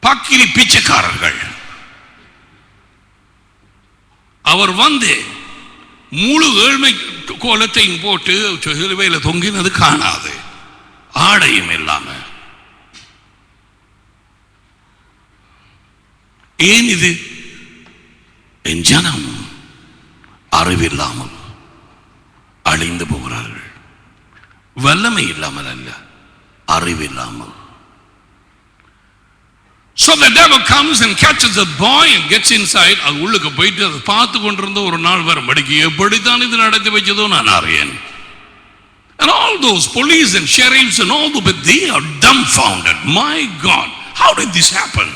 பக்கிரி பிச்சைக்காரர்கள். அவர் வந்து முழு ஏழ்மை கோலத்தையும் போட்டு சிலுவையில் தொங்கினது காணாது, ஆடையும் இல்லாம. ஏன் இது? என் ஜனம் அறிவில்லாமல் அழிந்து போகிறார்கள். வல்லமை இல்லாமல் அல்ல, அறிவில்லாமல். So the devil comes and catches the boy and gets inside. அது உள்ளுக்கு போயிட்டு அதை பார்த்து கொண்டிருந்த ஒரு நாள் வரும் படிக்கு எப்படித்தான் இது நடத்தி வச்சதோ நான் அறியேன். And all those police and sheriffs and all the they are dumbfounded. My God, how did this happen?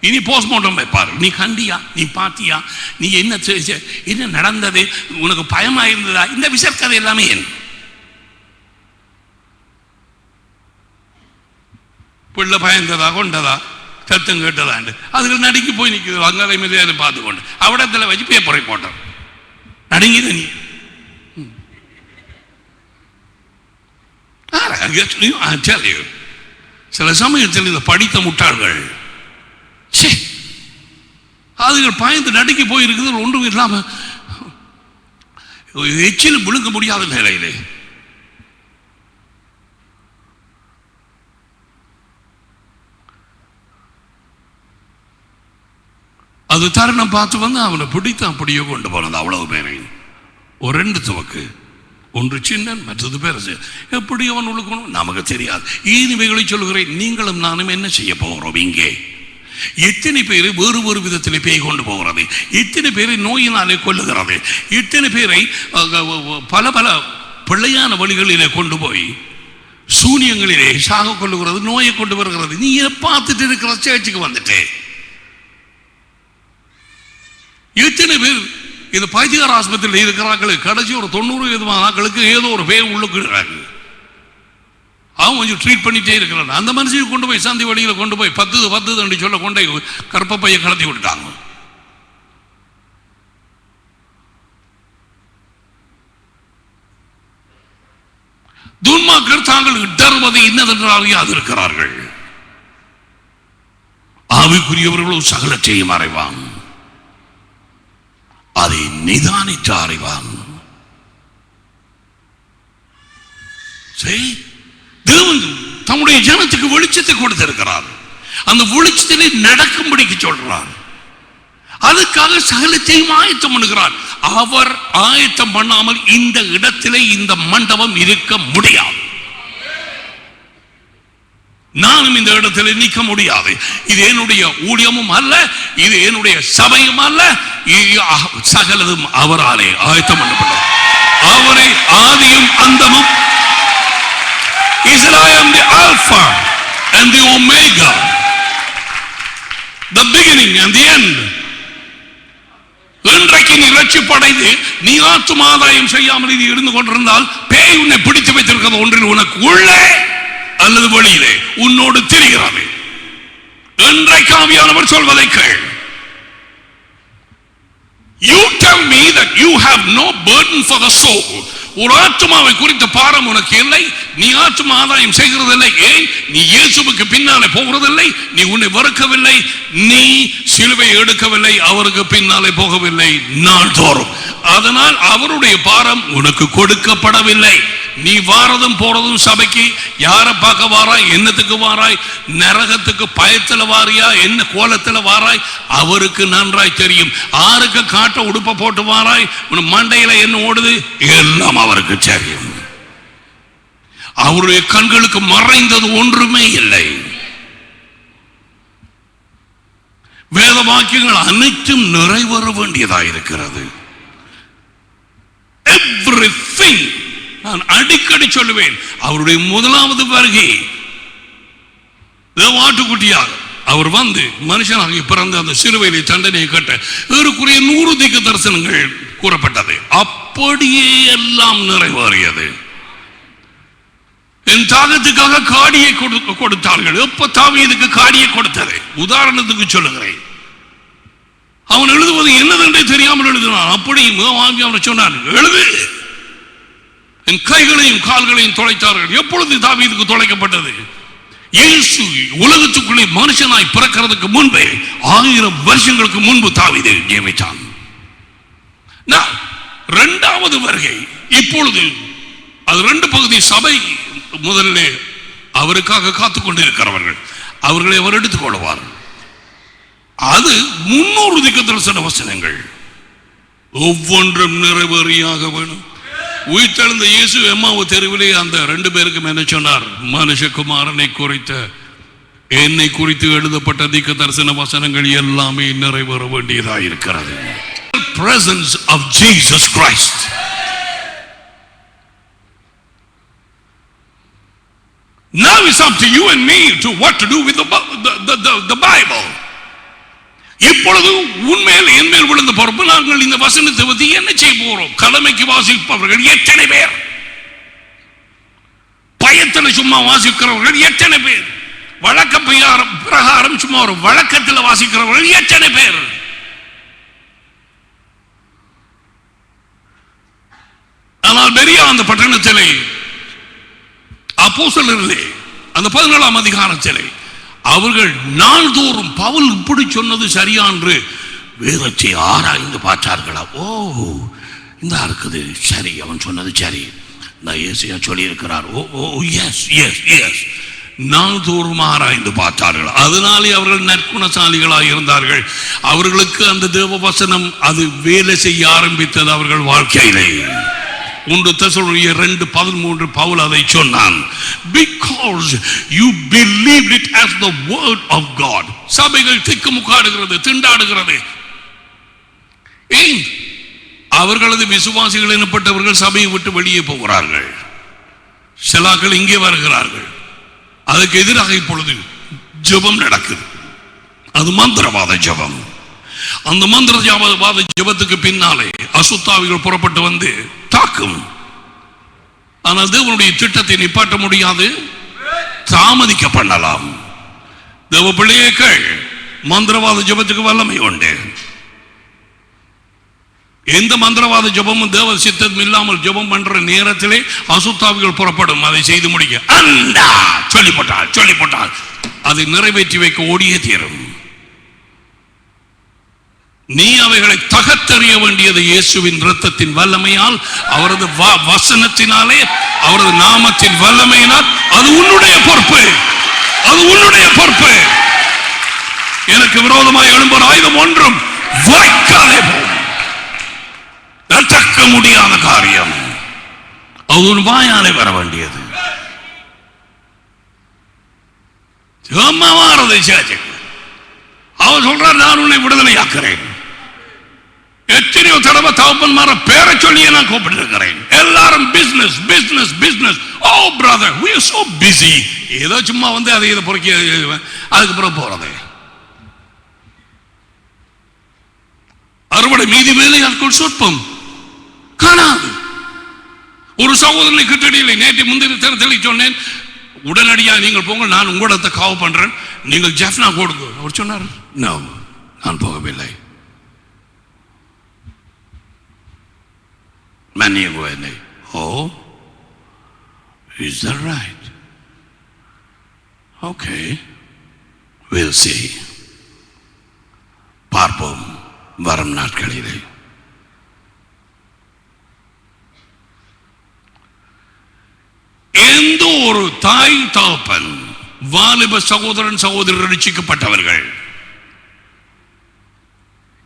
இனி போஸ்ட்மார்ட்டம் வைப்பாரு. நீ கண்டியா, நீ பாத்தியா, நீ என்ன நடந்தது, உனக்கு பயமா இருந்ததா, இந்த விசர்க்கதை எல்லாமே என் பிள்ளை பயந்ததா கொண்டதா சத்தம் கேட்டதாண்டு அதுக்கு நடுங்கி போய் நிற்கிறது. அங்காலை மீது பார்த்து கொண்டு அவடத்தில் வச்சு பேப்பரை போட்டார். நடுங்கித நீ சில சமயத்தில் இதை படித்த முட்டாள்கள் அதுகள் பாய்ந்து நடுக்கி போயிருக்குது. ஒன்றும் இல்லாம எச்சில் விழுங்க முடியாத நிலையிலே அது தருணம் பார்த்து வந்து அவனை பிடித்து அப்படியே கொண்டு போனது. அவ்வளவு பேரை ஒரு ரெண்டு துவக்கு, ஒன்று சின்ன மற்றது பெருசு. எப்படி அவன் உழுக்கணும் நமக்கு தெரியாது. இவைகளை சொல்கிறேன், நீங்களும் நானும் என்ன செய்ய போகிறோம்? இங்கே எத்தனை பேரை வேறு ஒரு விதத்தில் பேய் கொண்டு போகிறது, எத்தனை பேரை நோயினாலே கொல்லுகிறது, எத்தனை பேரை பல பல பிள்ளையான வழிகளிலே கொண்டு போய் சூனியங்களிலே சாக கொள்ளுகிறது, நோயை கொண்டு வருகிறது. நீ பார்த்துட்டு இருக்கிற சேர்ச்சுக்கு வந்துட்டு எத்தனை பேர் இது பைத்தியகார ஆஸ்பத்திரியில் இருக்கிறார்கள். கடைசி ஒரு 90% ஏதோ ஒரு பேர் உள்ளுக்குறாங்க. அவன் கொஞ்சம் ட்ரீட் பண்ணிட்டே இருக்கிறான். அந்த மனுஷனை கொண்டு போய் சந்தி வழியில் கொண்டு போய் 10 சொல்ல கொண்டே கற்பப்பையை கலத்தி விட்டுட்டாங்க. துன்மார்க்கர் தாங்கள் இடர்வதை இன்னதென்றால் யாது இருக்கிறார்கள். ஆவிக்குரியவர்களும் சகலத்தையும் அறிவான், அதை நிதானித்து அறிவான். தேவன் தம்முடைய ஜனத்துக்கு வெளிச்சத்தை கொடுத்திருக்கிறார். அந்த வெளிச்சத்திலே நடக்கும்படிக்கு சொல்றார். அதுக்காக சகலத்தையும் ஆயத்தம் பண்ணுகிறார். அவர் ஆயத்தம் பண்ணாமல் இந்த இடத்திலே இந்த மண்டபம் இருக்க முடியாது. நானும் இந்த இடத்துல நிற்க முடியாது. இது என்னுடைய ஊழியமும் அல்ல, இது என்னுடைய சபையும் அல்ல, சகலதும் அவராலே ஆயத்தம் பண்ணப்பட்டது. அவரை ஆதியும் அந்தமும். He said, I am the Alpha and the Omega, the beginning and the end. இன்றைக்கு நீ ரட்சிப்படைந்து நீ ஆத்துமாதாயம் செய்யாமல் இது இருந்து கொண்டிருந்தால் பேய் உன்னை பிடித்து வைத்திருக்கிறது ஒன்றில் உனக்கு உள்ளே அல்லது வெளியிலே உன்னோடு திரிகிறது. இன்றைக்கு ஆவியானவர் சொல்வதை கேள். You tell me that you have no burden for the soul. ஒரு ஆத்மாவை குறித்த பாரம் உனக்கு இல்லை, நீ ஆத்மா ஆதாயம் செய்கிறதில்லை. ஏன்? நீ இயேசுவுக்கு பின்னாலே போகிறதில்லை, நீ உன்னை வெறுக்கவில்லை, நீ சிலுவை எடுக்கவில்லை, அவருக்கு பின்னாலே போகவில்லை நாள்தோறும். அதனால் அவருடைய பாரம் உனக்கு கொடுக்கப்படவில்லை. நீ வாரதும் போறதும் சபைக்கு யாரை பார்க்க வாராய், என்னத்துக்கு வாராய், நரகத்துக்கு பயத்துல வாரியா, என்ன கோலத்துல வாராய், அவருக்கு நன்றாய் தெரியும். ஆருக்கு காட்ட உடுப்ப போட்டு வாராய், உன் மண்டையில என்ன ஓடுது, எல்லாம் அவருக்கு தெரியும். அவருடைய கண்களுக்கு மறைந்தது ஒன்றுமே இல்லை. வேத வாக்கியங்கள் அனைத்தும் நிறைவேற வேண்டியதாயிருக்கிறது. Everything. நான் அடிக்கடி சொல்லுவேன், அவருடைய முதலாவது வருகை ஆட்டுக்குட்டியாக அவர் வந்து மனுஷனாக பிறந்த அந்த சிலுவையிலே தண்டனையை கட்ட ஏறக்குறைய 100 தீர்க்க தரிசனங்கள் கூறப்பட்டது. அப்படியே எல்லாம் நிறைவேறியது. என் தாகத்துக்காக காடியை கொடுத்தார்கள். எப்ப தாவீதுக்கு காடியை கொடுத்தது? உதாரணத்துக்கு சொல்லுகிறேன். அவன் எழுதுவது என்னதென்றே தெரியாமல் எழுதினான். அப்படி அவனை சொன்னான், எழுது, என் கைகளையும் கால்களையும் தொலைத்தார்கள். எப்பொழுது தாவீதுக்கு தொலைக்கப்பட்டது? இயேசு உலகத்துக்குள்ளே மனுஷனாய் பிறக்கிறதுக்கு முன்பே 1000 வருஷங்களுக்கு முன்பு தாவீதை நியமித்தான். இரண்டாவது வருகை இப்பொழுது அது 2 பகுதி. சபை முதலிலே அவருக்காக காத்துக் கொண்டிருக்கிறவர்கள், அவர்களை அவர் எடுத்துக் கொள்வார். அது 300 தீர்க்கதரிசன வசனங்கள் ஒவ்வொன்றும் நிறைவேறியாக வேணும். உயிர்த்தெழுந்த இயேசு எம்மாவு தெருவிலே அந்த 2 பேருக்கும் என்ன சொன்னார்? மனுஷகுமாரனை குறித்த என்னை குறித்து எழுதப்பட்ட தீர்க்கதரிசன வசனங்கள் எல்லாமே நிறைவேற வேண்டியதாக இருக்கிறது. Presence of Jesus Christ. Now it's up to you and me to what to do with the Bible. இப்பொழுது உண்மையில் என் மேல் விழுந்த பொறுப்பு, நாங்கள் இந்த வசனத்தை பற்றி என்ன செய்ய போறோம்? கடமைக்கு வாசிப்பவர்கள் எத்தனை பேர்? பயத்தில் சும்மா வாசிக்கிறவர்கள் எத்தனை பேர்? வழக்க பிரகாரம் சும்மா ஒரு வழக்கத்தில் வாசிக்கிறவர்கள் எத்தனை பேர்? ஆனால் பெரிய அந்த பட்டணத்திலே அப்போஸ்தலர்களே அந்த 17ஆம் அதிகாரத்திலே அவர்கள் நாள்தோறும் பவுல் இப்படி சொன்னது சரியா என்று வேதத்தை ஆராய்ந்து பார்த்தார்களா? ஓ, இந்த இருக்குது சரி, அவன் சொன்னது சரி, நான் ஏசியா சொல்லி இருக்கிறார். ஓ ஓ எஸ் எஸ் எஸ் நாள்தோறும் ஆராய்ந்து பார்த்தார்கள். அதனாலே அவர்கள் நற்குணசாலிகளாக இருந்தார்கள். அவர்களுக்கு அந்த தேவ வசனம் அது வேலை செய்ய ஆரம்பித்தது அவர்கள் வாழ்க்கையிலே. 1 தெசலோனிக்கேயர் 2:13 பவுல் அதை சொன்னான். Because you believed it as the word of God. சபைகள் திக்குமுக்காடுகிறது, திண்டாடுகிறது. ஏன்? அவர்களது விசுவாசிகள் எனப்பட்டவர்கள் சபையை விட்டு வெளியே போகிறார்கள். சிலாக்கள் இங்கே வருகிறார்கள். அதுக்கு எதிராக இப்பொழுது ஜெபம் நடக்குது. அது மந்திரவாத ஜெபம். அந்த மந்திரவாத ஜெபத்துக்கு பின்னாலே அசுத்தாவிகள் புறப்பட்டு வந்து தாக்கும். ஆனால் தேவனுடைய திட்டத்தை நிப்பாட்ட முடியாது, தாமதிக்க பண்ணலாம். தேவ பிள்ளைகள் மந்திரவாத ஜெபத்துக்கு வல்லமை உண்டு. எந்த மந்திரவாத ஜெபமும் தேவ சித்தம் இல்லாமல் ஜெபம் பண்ற நேரத்திலே அசுத்தாவிகள் புறப்படும். அதை செய்து முடிக்க சொல்லிப்பட்டால் அதை நிறைவேற்றி வைக்க ஓடியே தீரும். நீ அவைகளை தகர்த்தெறிய வேண்டியது இயேசுவின் இரத்தத்தின் வல்லமையால், அவரது வசனத்தினாலே, அவரது நாமத்தின் வல்லமையினால். அது உன்னுடைய பொறுப்பு, அது உன்னுடைய பொறுப்பு. எனக்கு விரோதமாக எழும்பும் ஆயுதம் ஒன்றும் வாய்க்காதே போகும். தடுக்க முடியாத காரியம் அது உன் வாயாலே வர வேண்டியது. அவர் சொல்றார், நான் உன்னை விடுதலையாக்குறேன். எத்தனையோ தடவை தகப்பன்மார பேரை சொல்லியே நான் கூப்பிட்டு எல்லாரும் business business business. Oh brother, we are so busy. ஏதோ சும்மா வந்து அதை இதை பொறுக்கி அதுக்கப்புறம் போறது. அறுவடை மீதி வேலையாட்கள் சொற்பம் காணாது. ஒரு சகோதரனை கிட்டடியில்லை. நேற்று முந்தின தேர்தலை சொன்னேன், உடனடியா நீங்கள் போங்க, நான் உங்களத்தை காவு பண்றேன், நீங்கள் ஜெஃப்னா கொடுங்க. அவர் சொன்னார், நோ, நான் போகவில்லை. மன்னியுங்க. ஓ, is that right? Okay, we'll see. பார்ப்போம் வரும் நாட்களிலே. எந்த ஒரு தாய் தகப்பன் வாலிப சகோதரன் சகோதரர் ரட்சிக்கப்பட்டவர்கள்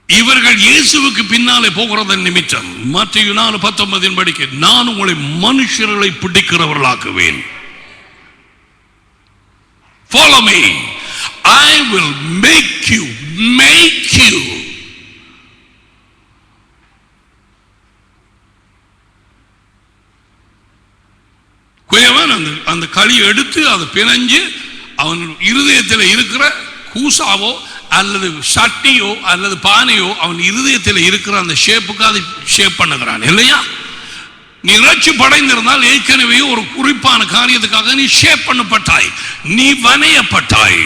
இவர்கள் இயேசுவுக்கு பின்னாலே போகிறதன் நிமித்தம் மத்தேயு 4:19 படிக்க, நான் உங்களை மனுஷர்களை பிடிக்கிறவர்களாக்குவேன். Follow me, I will make you. அந்த களி எடுத்து அதை பிணைஞ்சு அவன் இருதயத்தில் இருக்கிற கூசாவோ அல்லது சட்டியோ அல்லது பானையோ அவன் இருதயத்தில் இருக்கிற அந்த ஷேப்புக்கு அதை ஷேப் பண்ணுகிறான் இல்லையா? நீ ரட்சி படைந்திருந்தால் ஏற்கனவே ஒரு குறிப்பான காரியத்துக்காக நீ ஷேப் பண்ணப்பட்டாய், நீ வனையப்பட்டாய்.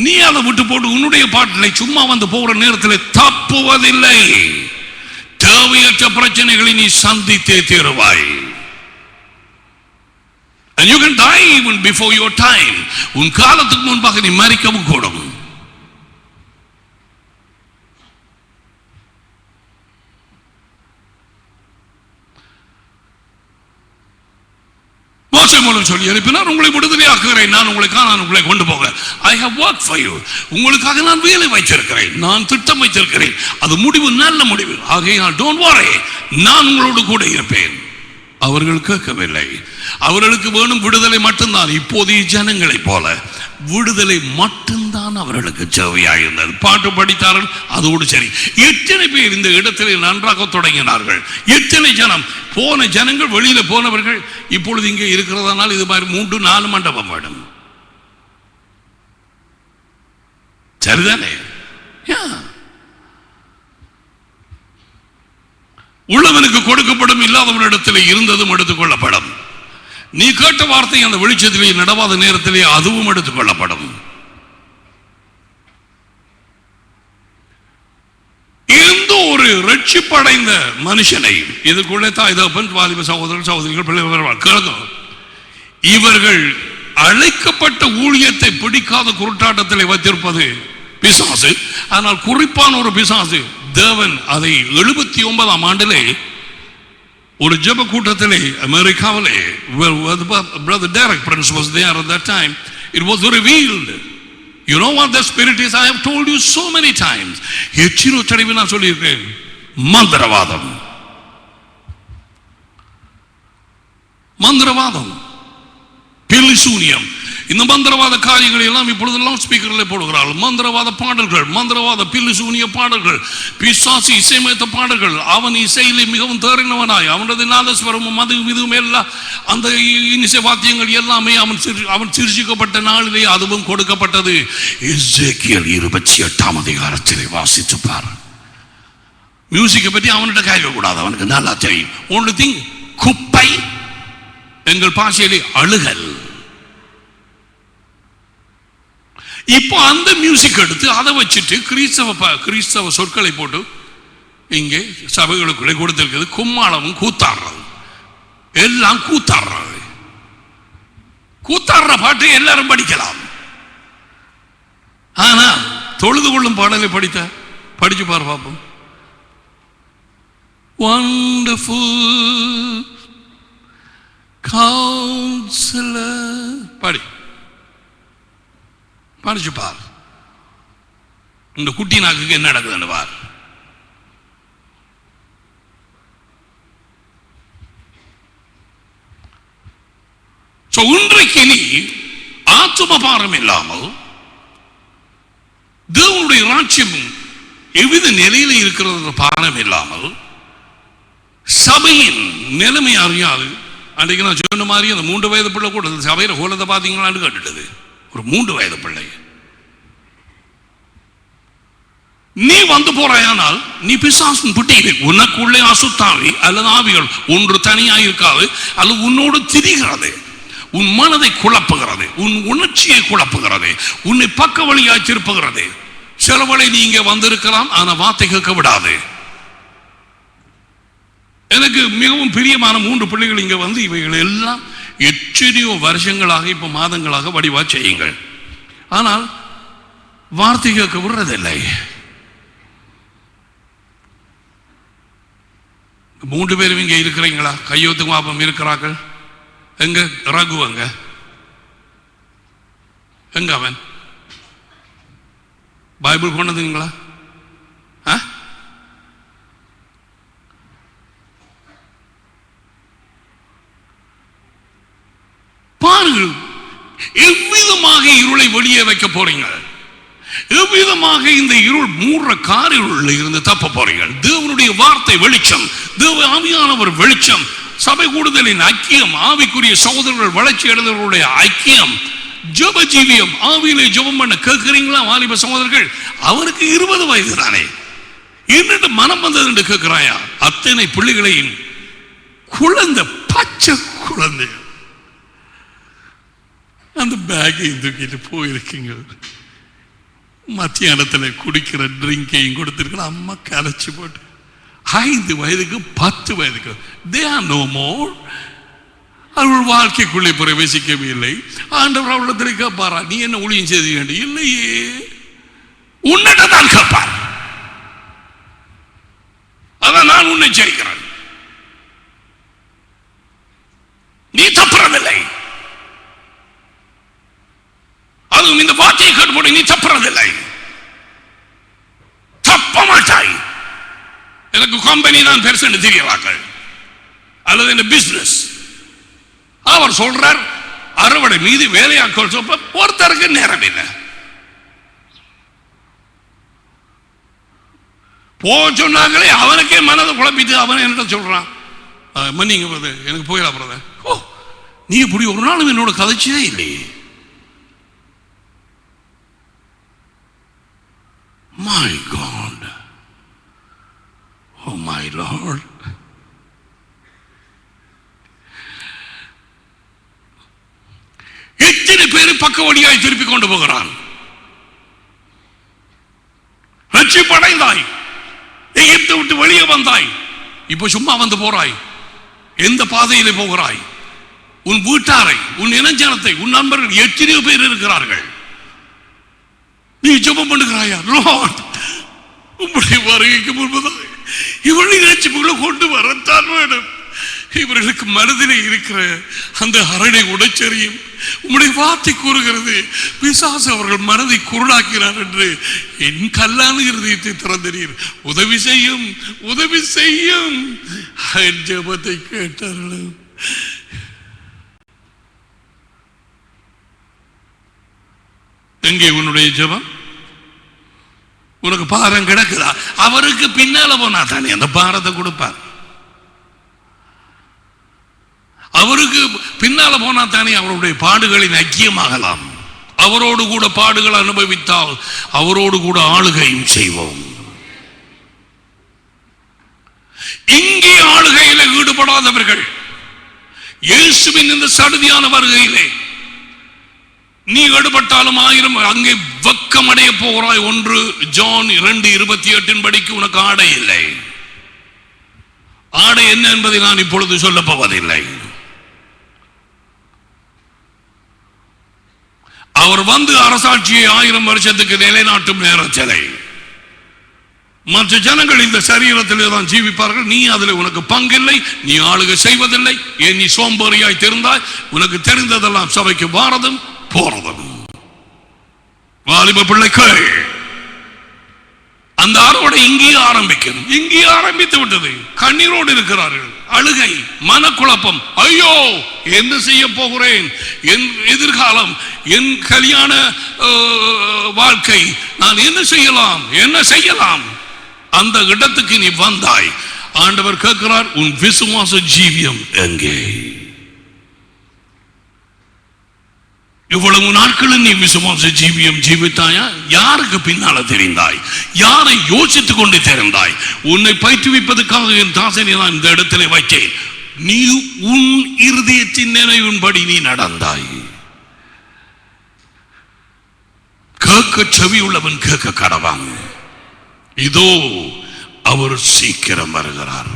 நீ அதை விட்டு போட்டு உன்னுடைய பாட்டிலை சும்மா வந்து போகிற நேரத்தில் தப்புவதில்லை. தேவையற்ற பிரச்சனைகளை நீ சந்தித்தே தீருவாய். And you can die even before your time. உன் காலத்துக்கு முன்பாக நீ மரிக்கவும் கூடும். மோசே மூலம் சொல்லி அனுப்பினார், உங்களை விடுதலை ஆக்குகிறேன், நான் உங்களை கொண்டு போக. I have worked for you. உங்களுக்காக நான் வேலை வைத்திருக்கிறேன், நான் திட்டம் வைத்திருக்கிறேன், அது முடிவு நல்ல முடிவு. ஆகையால் don't worry, நான் உங்களோடு கூட இருப்பேன். அவர்கள் கேட்கவில்லை. அவர்களுக்கு வேணும் விடுதலை மட்டும்தான். இப்போதைய ஜனங்களை போல விடுதலை மட்டும்தான் அவர்களுக்கு தேவையாயிருந்தது. பாட்டு படித்தார்கள், அதோடு சரி. எத்தனை பேர் இந்த இடத்திலே நன்றாக தொடங்கினார்கள்? எத்தனை ஜனம் போன ஜனங்கள், வெளியில போனவர்கள் இப்பொழுது இங்கே இருக்கிறதுனால இது மாதிரி 3-4 மண்டபம் வேணும். சரிதானே? உள்ளவனுக்கு கொடுக்கப்படும், இல்லாதவனிடத்திலே இருந்ததும் எடுத்துக் கொள்ளப்படும். நீ கேட்ட வார்த்தை அந்த வெளிச்சத்திலே நடவாத நேரத்திலே அதுவும் எடுத்துக் கொள்ளப்படும். எந்த ஒரு ரட்சிப்படைந்த மனுஷனை இதுக்குள்ளே தாய் தகப்பன், வாலிப சகோதரர்கள், சகோதரிகள், பிள்ளைகள், இவர்கள் அழைக்கப்பட்ட ஊழியத்தை பிடிக்காத குருட்டாட்டத்தில் வைத்திருப்பது பிசாசு. ஆனால் குறிப்பான ஒரு பிசாசு தேவன் அதை 79ஆம் ஆண்டிலே ஒரு ஜெப கூட்டத்திலே அமெரிக்காவிலே, brother Derek Prince was there at that time, it was revealed. You know what the spirit is? I have told you so many times. எச்சிரோ தடவை நான் சொல்லியிருக்கேன், மந்திரவாதம். மந்திரவாதம், பில்லிசூனியம். இந்த மந்திரவாத காரியங்களை எல்லாம் இப்பொழுது லவுட் ஸ்பீக்கரில் போடுகிறார்கள். மந்திரவாத பாடல்கள், மந்திரவாத பில்லிசூனிய பாடல்கள், பிசாசு இசையமைத்த பாடல்கள். அவன் இசையிலே மிகவும் தேறினவனாய், அவனது நாதஸ்வரமும் அது இதுவும் எல்லாம் அந்த இசை வாத்தியங்கள் எல்லாமே அவன் சிருஷிக்கப்பட்ட நாளிலே அதுவும் கொடுக்கப்பட்டது. எசேக்கியேல் 28ஆம் அதிகாரத்திலே வாசித்து பார். மியூசிக்கை பற்றி அவன்கிட்ட கேட்கக்கூடாது, அவனுக்கு நல்லா தெரியும். ஒன்று திங், குப்பை, எங்கள் பாஷையிலே அழுகல். இப்போ அந்த மியூசிக் எடுத்து அதை வச்சுட்டு கிறிஸ்தவ சொற்களை போட்டு இங்கே சபைகளுக்குள்ளே கொடுத்திருக்கிறது. கும்மாளமும் கூத்தாடுறது, எல்லாம் கூத்தாடுறது. கூத்தாடுற பாட்டு எல்லாரும் படிக்கலாம். ஆனா தொழுது கொள்ளும் பாடலை படிச்சு பாரு பார்ப்போம். Wonderful Counselor, படிச்சு பார். இந்த குட்டி நாக்குக்கு என்ன நடக்குதுன்னு பார். இன்றைக்கு நீ ஆத்தும பாரம் இல்லாமல் தேவனுடைய ராஜ்யம் எவ்வித நிலையில இருக்கிறது பாரம் இல்லாமல் சபையின் நிலைமை அறியாது. அன்றைக்கு நான் சொன்ன மாதிரி அந்த 3 வயது பிள்ளை கூட சபையில கோலத்தை பார்த்தீங்களான்னு கேட்டுட்டது. ஒரு 3 வயது பிள்ளை. நீ வந்து போறாயானால் நீ பிசாசின் புட்டியில் உனக்குள்ளே அசுத்தாவி அல்லது ஆவிகள் ஒன்று தனியாக இருக்காது, அல்லது உன்னோடு திரிகிறது, உன் மனதை குழப்புகிறது, உன் உணர்ச்சியை குழப்புகிறது, உன்னை பக்க வழியாய் திருப்புகிறது. சிலவளை நீ இங்கே வந்திருக்கலாம், ஆனா வார்த்தை கேட்க விடாது. எனக்கு மிகவும் பிரியமான 3 பிள்ளைகள் இங்க வந்து இவைகள் எல்லாம் எத்தனையோ வருஷங்களாக இப்ப மாதங்களாக வடிவா செய்யுங்கள், ஆனால் வார்த்தை கேட்க விடுறதில்லை. 3 பேரும் இங்க இருக்கிறீங்களா? கையொத்து பாப்பம் இருக்கிறார்கள். எங்க ரகுவங்க, எங்க அவன் பைபிள் கொண்டதுங்களா? பாருங்கள், எவ்விதமாக இருளை வெளியே வைக்க போறீங்க, எவ்விதமாக இந்த இருள் மூடுற காரிருள் இருந்து தப்ப போறீங்க. தேவனுடைய வார்த்தை வெளிச்சம், தேவ ஆவியானவர் வெளிச்சம், சபை கூடுதலின் ஐக்கியம், ஆவிக்குரிய சகோதரர்கள் வளர்ச்சி அடைந்தவர்களுடைய ஐக்கியம், ஜெப ஜீவியம், ஆவியிலே ஜெபம் பண்ண கேட்கிறீங்களா? வாலிப சகோதரர்கள், அவருக்கு 20 வயது தானே, என்னட்டு மனம் வந்தது என்று கேட்கிறாயா? அத்தனை பிள்ளைகளையும் குழந்தை, பச்சை குழந்தை அந்த பேக்கை தூக்கிட்டு போயிருக்கீங்க. மத்தியானத்தில் குடிக்கிற ட்ரிங்கையும் கொடுத்துருக்கிற அம்மா கரைச்சி போட்டு 5 வயதுக்கு 10 வயதுக்கு they are no more. அவர்கள் வாழ்க்கைக்குள்ளே பிரவேசிக்கவே இல்லை. ஆண்டவர் அவரிடத்தில் கேட்பாரா, நீ என்ன ஊழியம் செய்து வேண்டும்? இல்லையே, உன்னிடம் தான் கேட்பார். அதான் நான் உன்னை செய்கிறேன், நீ தப்புறதில்லை. அதுவும் இந்த வார்த்தையை கேட்டுப்போடு நீ தப்புறதில்லை, தப்ப மாட்டாய். எனக்கு கம்பெனி தான் பெருசு தெரியவார்கள் அல்லது இந்த பிசினஸ். அவர் சொல்றார், அறுவடை மீது வேலையாட்கள் சொல்ல ஒருத்தருக்கு நேரம் இல்லை. போ சொன்னாங்களே, அவனுக்கே மனதை குழப்பிட்டு அவன் என்ன சொல்றான், மன்னிங்க பிரதர், எனக்கு போயிடலாம் பிரதர். ஓ, நீ இப்படி ஒரு நாளும் என்னோட கதைச்சதே இல்லையே. My God, oh my Lord. எத்தனை பேர் பக்க வழியாய் திருப்பி கொண்டு போகிறான். ரட்சிப்படைந்தாய், எகிப்தை விட்டு வெளியே வந்தாய், இப்ப சும்மா வந்து போறாய். எந்த பாதையிலே போகிறாய்? உன் வீட்டாரை, உன் இனஞ்சனத்தை, உன் நண்பர்கள் எத்தனையோ பேர் இருக்கிறார்கள். நீ ஜெபம் பண்ணுகிறாயா, லார்ட் உம்முடைய வருகைக்கு முன்பதாக இவர்களை ரட்சிப்புகளை கொண்டு வரத்தான் வேணும். இவர்களுக்கு மனதிலே இருக்கிற அந்த அரணை உடைச்சரியும் உம்முடைய வார்த்தை கூறுகிறது, பிசாசு அவர்கள் மனதை குருடாக்கிறார் என்று. என் கல்லான இருதயத்தை திறந்தீர், உதவி செய்யும், உதவி செய்யும். என் ஜெபத்தை கேட்டார்கள். எங்கே உன்னுடைய ஜெபம்? உனக்கு பாரம் கிடக்குதா? அவருக்கு பின்னால போனா தானே அந்த பாரத்தை கொடுப்பார். அவருக்கு பின்னால போனா தானே அவருடைய பாடுகளின் ஐக்கியமாகலாம். அவரோடு கூட பாடுகள் அனுபவித்தால் அவரோடு கூட ஆளுகையும் செய்வோம். இங்கே ஆளுகையில ஈடுபடாதவர்கள் இயேசுவின் இந்த சடுதியான வருகையிலே நீ ஈடுபட்டாலும் 1000 அங்கே வெக்கம் அடைய போகிறாய். 1 ஜான் 2:28 படிக்கு உனக்கு ஆடை இல்லை. ஆடை என்ன என்பதை நான் இப்பொழுது சொல்ல போவதில்லை. அவர் வந்து அரசாட்சியை 1000 வருஷத்துக்கு நிலைநாட்டும் நேரத்திலே மற்ற ஜனங்கள் இந்த சரீரத்திலே தான் ஜீவிப்பார்கள். நீ அதில் உனக்கு பங்கில்லை, நீ ஆளுகை செய்வதில்லை. ஏன் நீ சோம்பேறியாய் தெரிந்தாய்? உனக்கு தெரிந்ததெல்லாம் சபைக்கு வாரதும் போறதும். வாலிப பிள்ளைகள், அந்த அறுவடை இங்கே ஆரம்பிக்கும். இங்கே ஆரம்பித்து விட்டது. கண்ணீரோடு இருக்கிறார்கள், அழுகை, மனக்குழப்பம். ஐயோ, என்ன செய்ய போகிறேன்? என் எதிர்காலம், என் கல்யாண வாழ்க்கை, நான் என்ன செய்யலாம், என்ன செய்யலாம்? அந்த இடத்துக்கு நீ வந்தாய். ஆண்டவர் கேட்கிறார், உன் விசுவாச ஜீவியம் எங்கே? இவ்வளவு நாட்களும் நீ விசுவாச ஜீவியம் ஜீவித்தாயா? யாருக்கு பின்னால தெரிந்தாய்? யாரை யோசித்துக் கொண்டு தெரிந்தாய்? உன்னை பயிற்றுவிப்பதற்காக என் தாசனை நான் இந்த இடத்திலே வைத்தேன். நீ உன் இருதயத்தின் நினைவின்படி நீ நடந்தாய். கேட்க செவி உள்ளவன் கேட்க கடவான். இதோ அவர் சீக்கிரம் வருகிறார்.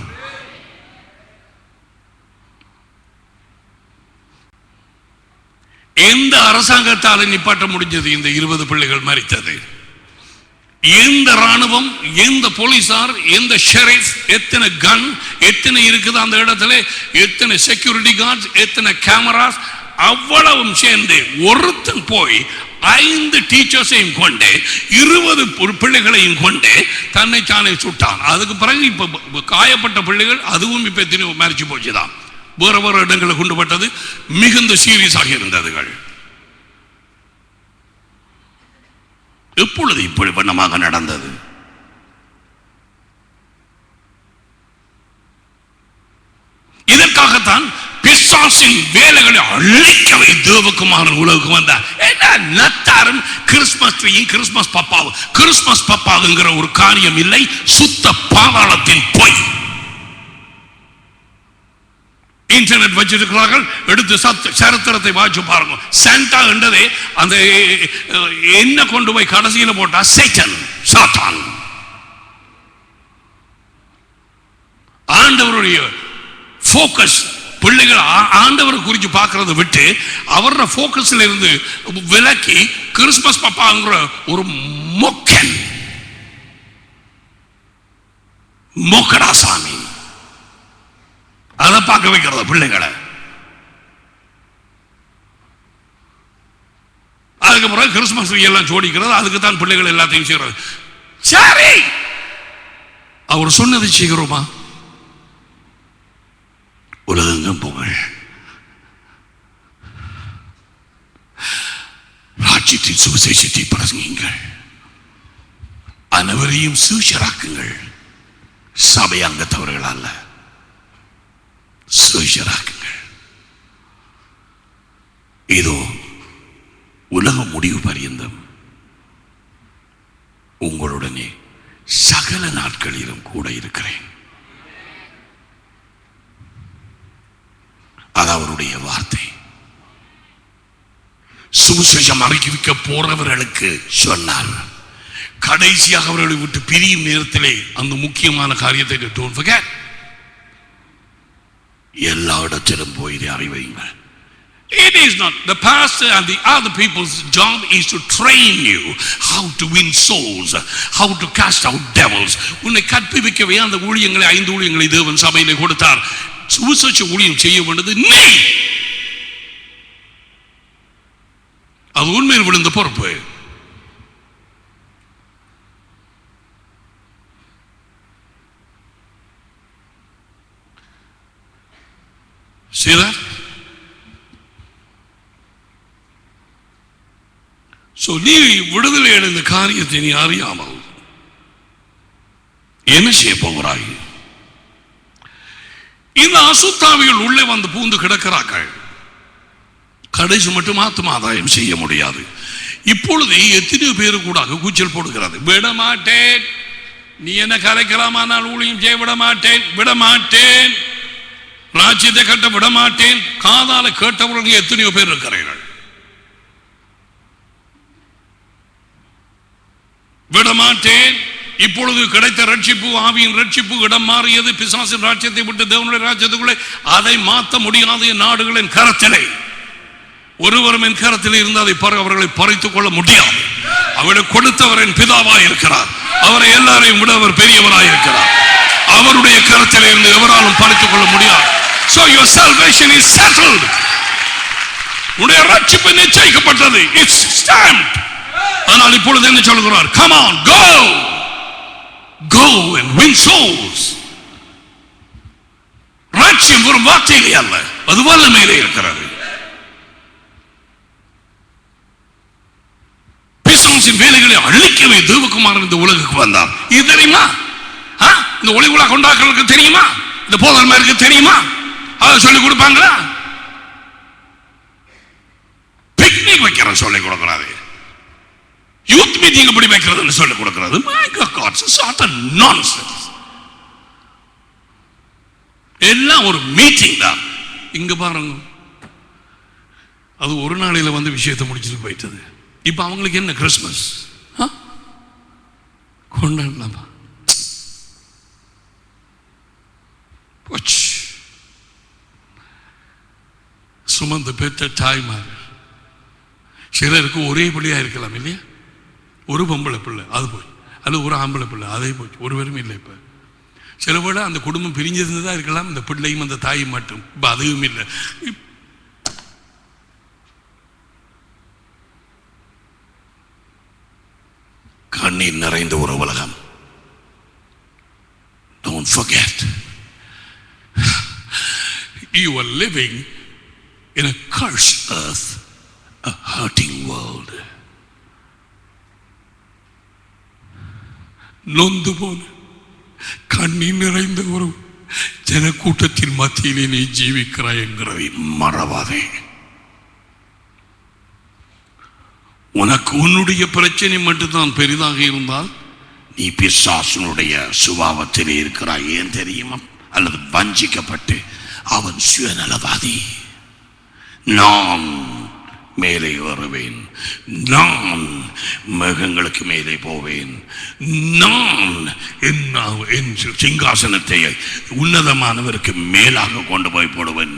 எந்த அரசாங்கத்தால் நிப்பாட்ட முடிஞ்சது இந்த 20 பிள்ளைகள் மரித்தது? எந்த ராணுவம், எந்த போலீசார், எந்த ஷெரீஃப், எத்தனை கன், எத்தனை இருக்குது அந்த இடத்துல, எத்தனை செக்யூரிட்டி கார்ட்ஸ், எத்தனை கேமராஸ், அவ்வளவும் சேர்ந்து ஒருத்தன் போய் 5 டீச்சர்ஸையும் கொண்டு 20 பிள்ளைகளையும் கொண்டு தன்னை தானே சுட்டான். அதுக்கு பிறகு இப்ப காயப்பட்ட பிள்ளைகள் அதுவும் இப்ப எத்தனை மரிச்சு போச்சுதான். வேற வேறு இடங்களை கொண்டு பட்டது மிகுந்த சீரியஸாக இருந்ததுகள். எப்பொழுது இப்படி வண்ணமாக நடந்தது? இதற்காகத்தான் பிசாசின் வேலைகளை அழிக்கவே தேவகுமாரன் உலகுக்கு வந்தார். நத்தாரும் கிறிஸ்துமஸ் ட்ரீயும் கிறிஸ்துமஸ் பப்பாவும். கிறிஸ்துமஸ் பப்பாவுங்கிற ஒரு காரியம் இல்லை, சுத்த பாதாளத்தின் பொய். இன்டர்நெட் வச்சிருக்கிறார்கள், எடுத்து சரித்திரத்தை வாய்ச்சு பாருங்க. சாண்டா என்றதே அந்த என்ன கொண்டு போய் கடைசியில் போட்டா சேட்டன், சாத்தான். ஆண்டவருடைய போக்கஸ் பிள்ளைகள் ஆண்டவரை குறித்து பார்க்கறத விட்டு அவரோட போக்கஸ்ல இருந்து விலக்கி கிறிஸ்துமஸ் பாப்பாங்கிற ஒரு மொக்கன் மொக்கடா சாமி அதை பார்க்க வைக்கிறத பிள்ளைகளை. அதுக்கப்புறம் கிறிஸ்துமஸ் எல்லாம் ஜோடிக்கிறது, அதுக்கு தான் பிள்ளைகள் எல்லாத்தையும் செய்யறது. சரி, அவர் சொன்னதை செய்கிறோமா? உலகெங்கும் புகழ், ராஜ்யத்தின் சுவிசேஷத்தை பிரசங்கிங்கள், அனைவரையும் சீஷராக்குங்கள். சபை அங்கத்தவர்கள் அல்ல, சீஷராக்குங்கள். இதோ உலகம் முடிவு பரியந்தம் உங்களுடனே சகல நாட்களிலும் கூட இருக்கிறேன். அது அவருடைய வார்த்தை. சுவிசேஷம் அறிவிக்க போறவர்களுக்கு சொன்னார். கடைசியாக அவர்களை விட்டு பிரியும் நேரத்திலே அந்த முக்கியமான காரியத்தை don't forget, எல்லா இடத்திலும் போய் இதை அறிவியுங்கள். It is not the pastor and the other people's job is to train you how to win souls, how to cast out devils. உன்னை கற்பிக்கவே அந்த ஊழியங்களை 5 ஊழியங்களை தேவன் சபையிலே கொடுத்தார். சுவிசேஷ ஊழியம் செய்ய வேண்டியது நீ. அது உண்மையில் விழுந்த பொறுப்பு. See that? So நீ விடுதலை அடைந்த காரியத்தை நீ அறியாமல் என்ன செய்ய போகிறாய்? இந்த அசுத்தாவிகள் உள்ளே வந்து பூந்து கிடக்கிறார்கள். கடைசி மட்டும் ஆத்மாதாயம் செய்ய முடியாது. இப்பொழுது எத்தனையோ பேரு கூட கூச்சல் போடுகிறது, விட மாட்டேன், நீ என்ன கலைக்கலாமானால் ஊழியம் செய்ய விட மாட்டேன், விட மாட்டேன், ராஜ்யத்தை கட்ட விட மாட்டேன். காதால கேட்டவர்கள் எத்தனையோ பேர் இருக்கிறார்கள். விட மாட்டேன். இப்பொழுது கிடைத்த ரட்சிப்பு, ஆவியின் ரட்சிப்பு இடம் மாறியது. பிசாசின் ராஜ்யத்தை விட்டு தேவனுடைய ராஜ்யத்துக்குள்ளே அதை மாற்ற முடியாத நாடுகளின் கரத்திலே ஒருவரும் என் கரத்தில் இருந்து அதை அவர்களை பறித்துக் கொள்ள முடியாது. அவரை கொடுத்தவரின் பிதாவாய் இருக்கிறார். அவரை எல்லாரையும் விட அவர் பெரியவராய் இருக்கிறார். அவருடைய கரத்தில் இருந்து எவராலும் பறித்துக் கொள்ள முடியாது. So your salvation is settled. உடைய ரட்சிப்பு நிச்சயிக்கப்பட்டது. It's stamped. ஆனால் இப்பொழுது என்ன சொல்கிறார்? Come on, go and win souls. ராஜ்யம் ஒரு வார்த்தையிலே அல்ல, அது வல்லமையிலே இருக்கிறது. பிசாசின் வேலைகளை அழிக்கவே தேவகுமாரன் இந்த உலகுக்கு வந்தார். இது தெரியுமா? இந்த ஒளி உலா கொண்டாக்களுக்கு தெரியுமா? இந்த போதல்மாருக்கு தெரியுமா? அதை சொல்லிக் கொடுப்பாங்களா? பிக்னிக் வைக்கிற சொல்லிக் கொடுக்கிறாரு, யூத் மீட்டிங் எப்படி வைக்கிறது சொல்லிக் கொடுக்கிறது. My God, it's such a nonsense. எல்லாம் ஒரு மீட்டிங் தான். இங்க பாருங்க, அது ஒரு நாளையில வந்து விஷயத்தை முடிச்சுட்டு போயிட்டது. இப்ப அவங்களுக்கு என்ன கிறிஸ்துமஸ் கொண்டாடலாமா? சுமந்து பெற்ற தாய்மார் சிலருக்கு ஒரே பிள்ளையா இருக்கலாம் இல்லையா? ஒரு பொம்பளை பிள்ளை அது போய், அல்ல ஒரு ஆம்பளை பிள்ளை அதே போய், ஒருவரும் இல்லை. இப்ப சில விட அந்த குடும்பம் பிரிஞ்சிருந்ததா இருக்கலாம், இந்த பிள்ளையும் அந்த தாயும் மட்டும். இப்ப அதுவும் இல்லை. கண்ணீர் நிறைந்த ஒரு உலகம். Don't forget, you are living in a cursed earth, a hurting world. நொந்து போன கண்ணீர் நிறைந்த ஒரு ஜனக்கூட்டத்தின் மத்தியிலே நீ ஜீவிக்கிறாய் என்கிறதை மறவாதே. உனக்கு உன்னுடைய பிரச்சனை மட்டும்தான் பெரிதாக இருந்தால் நீ பிசாசனுடைய சுபாவத்திலே இருக்கிறாய். ஏன் தெரியுமா? அல்லது வஞ்சிக்கப்பட்டு அவன் சுயநலவாதி. நான் மேலே வருவேன், நான் மேகங்களுக்கு மேலே போவேன், நான் என் சிங்காசனத்தை உன்னதமானவருக்கு மேலாக கொண்டு போய் போடுவேன்.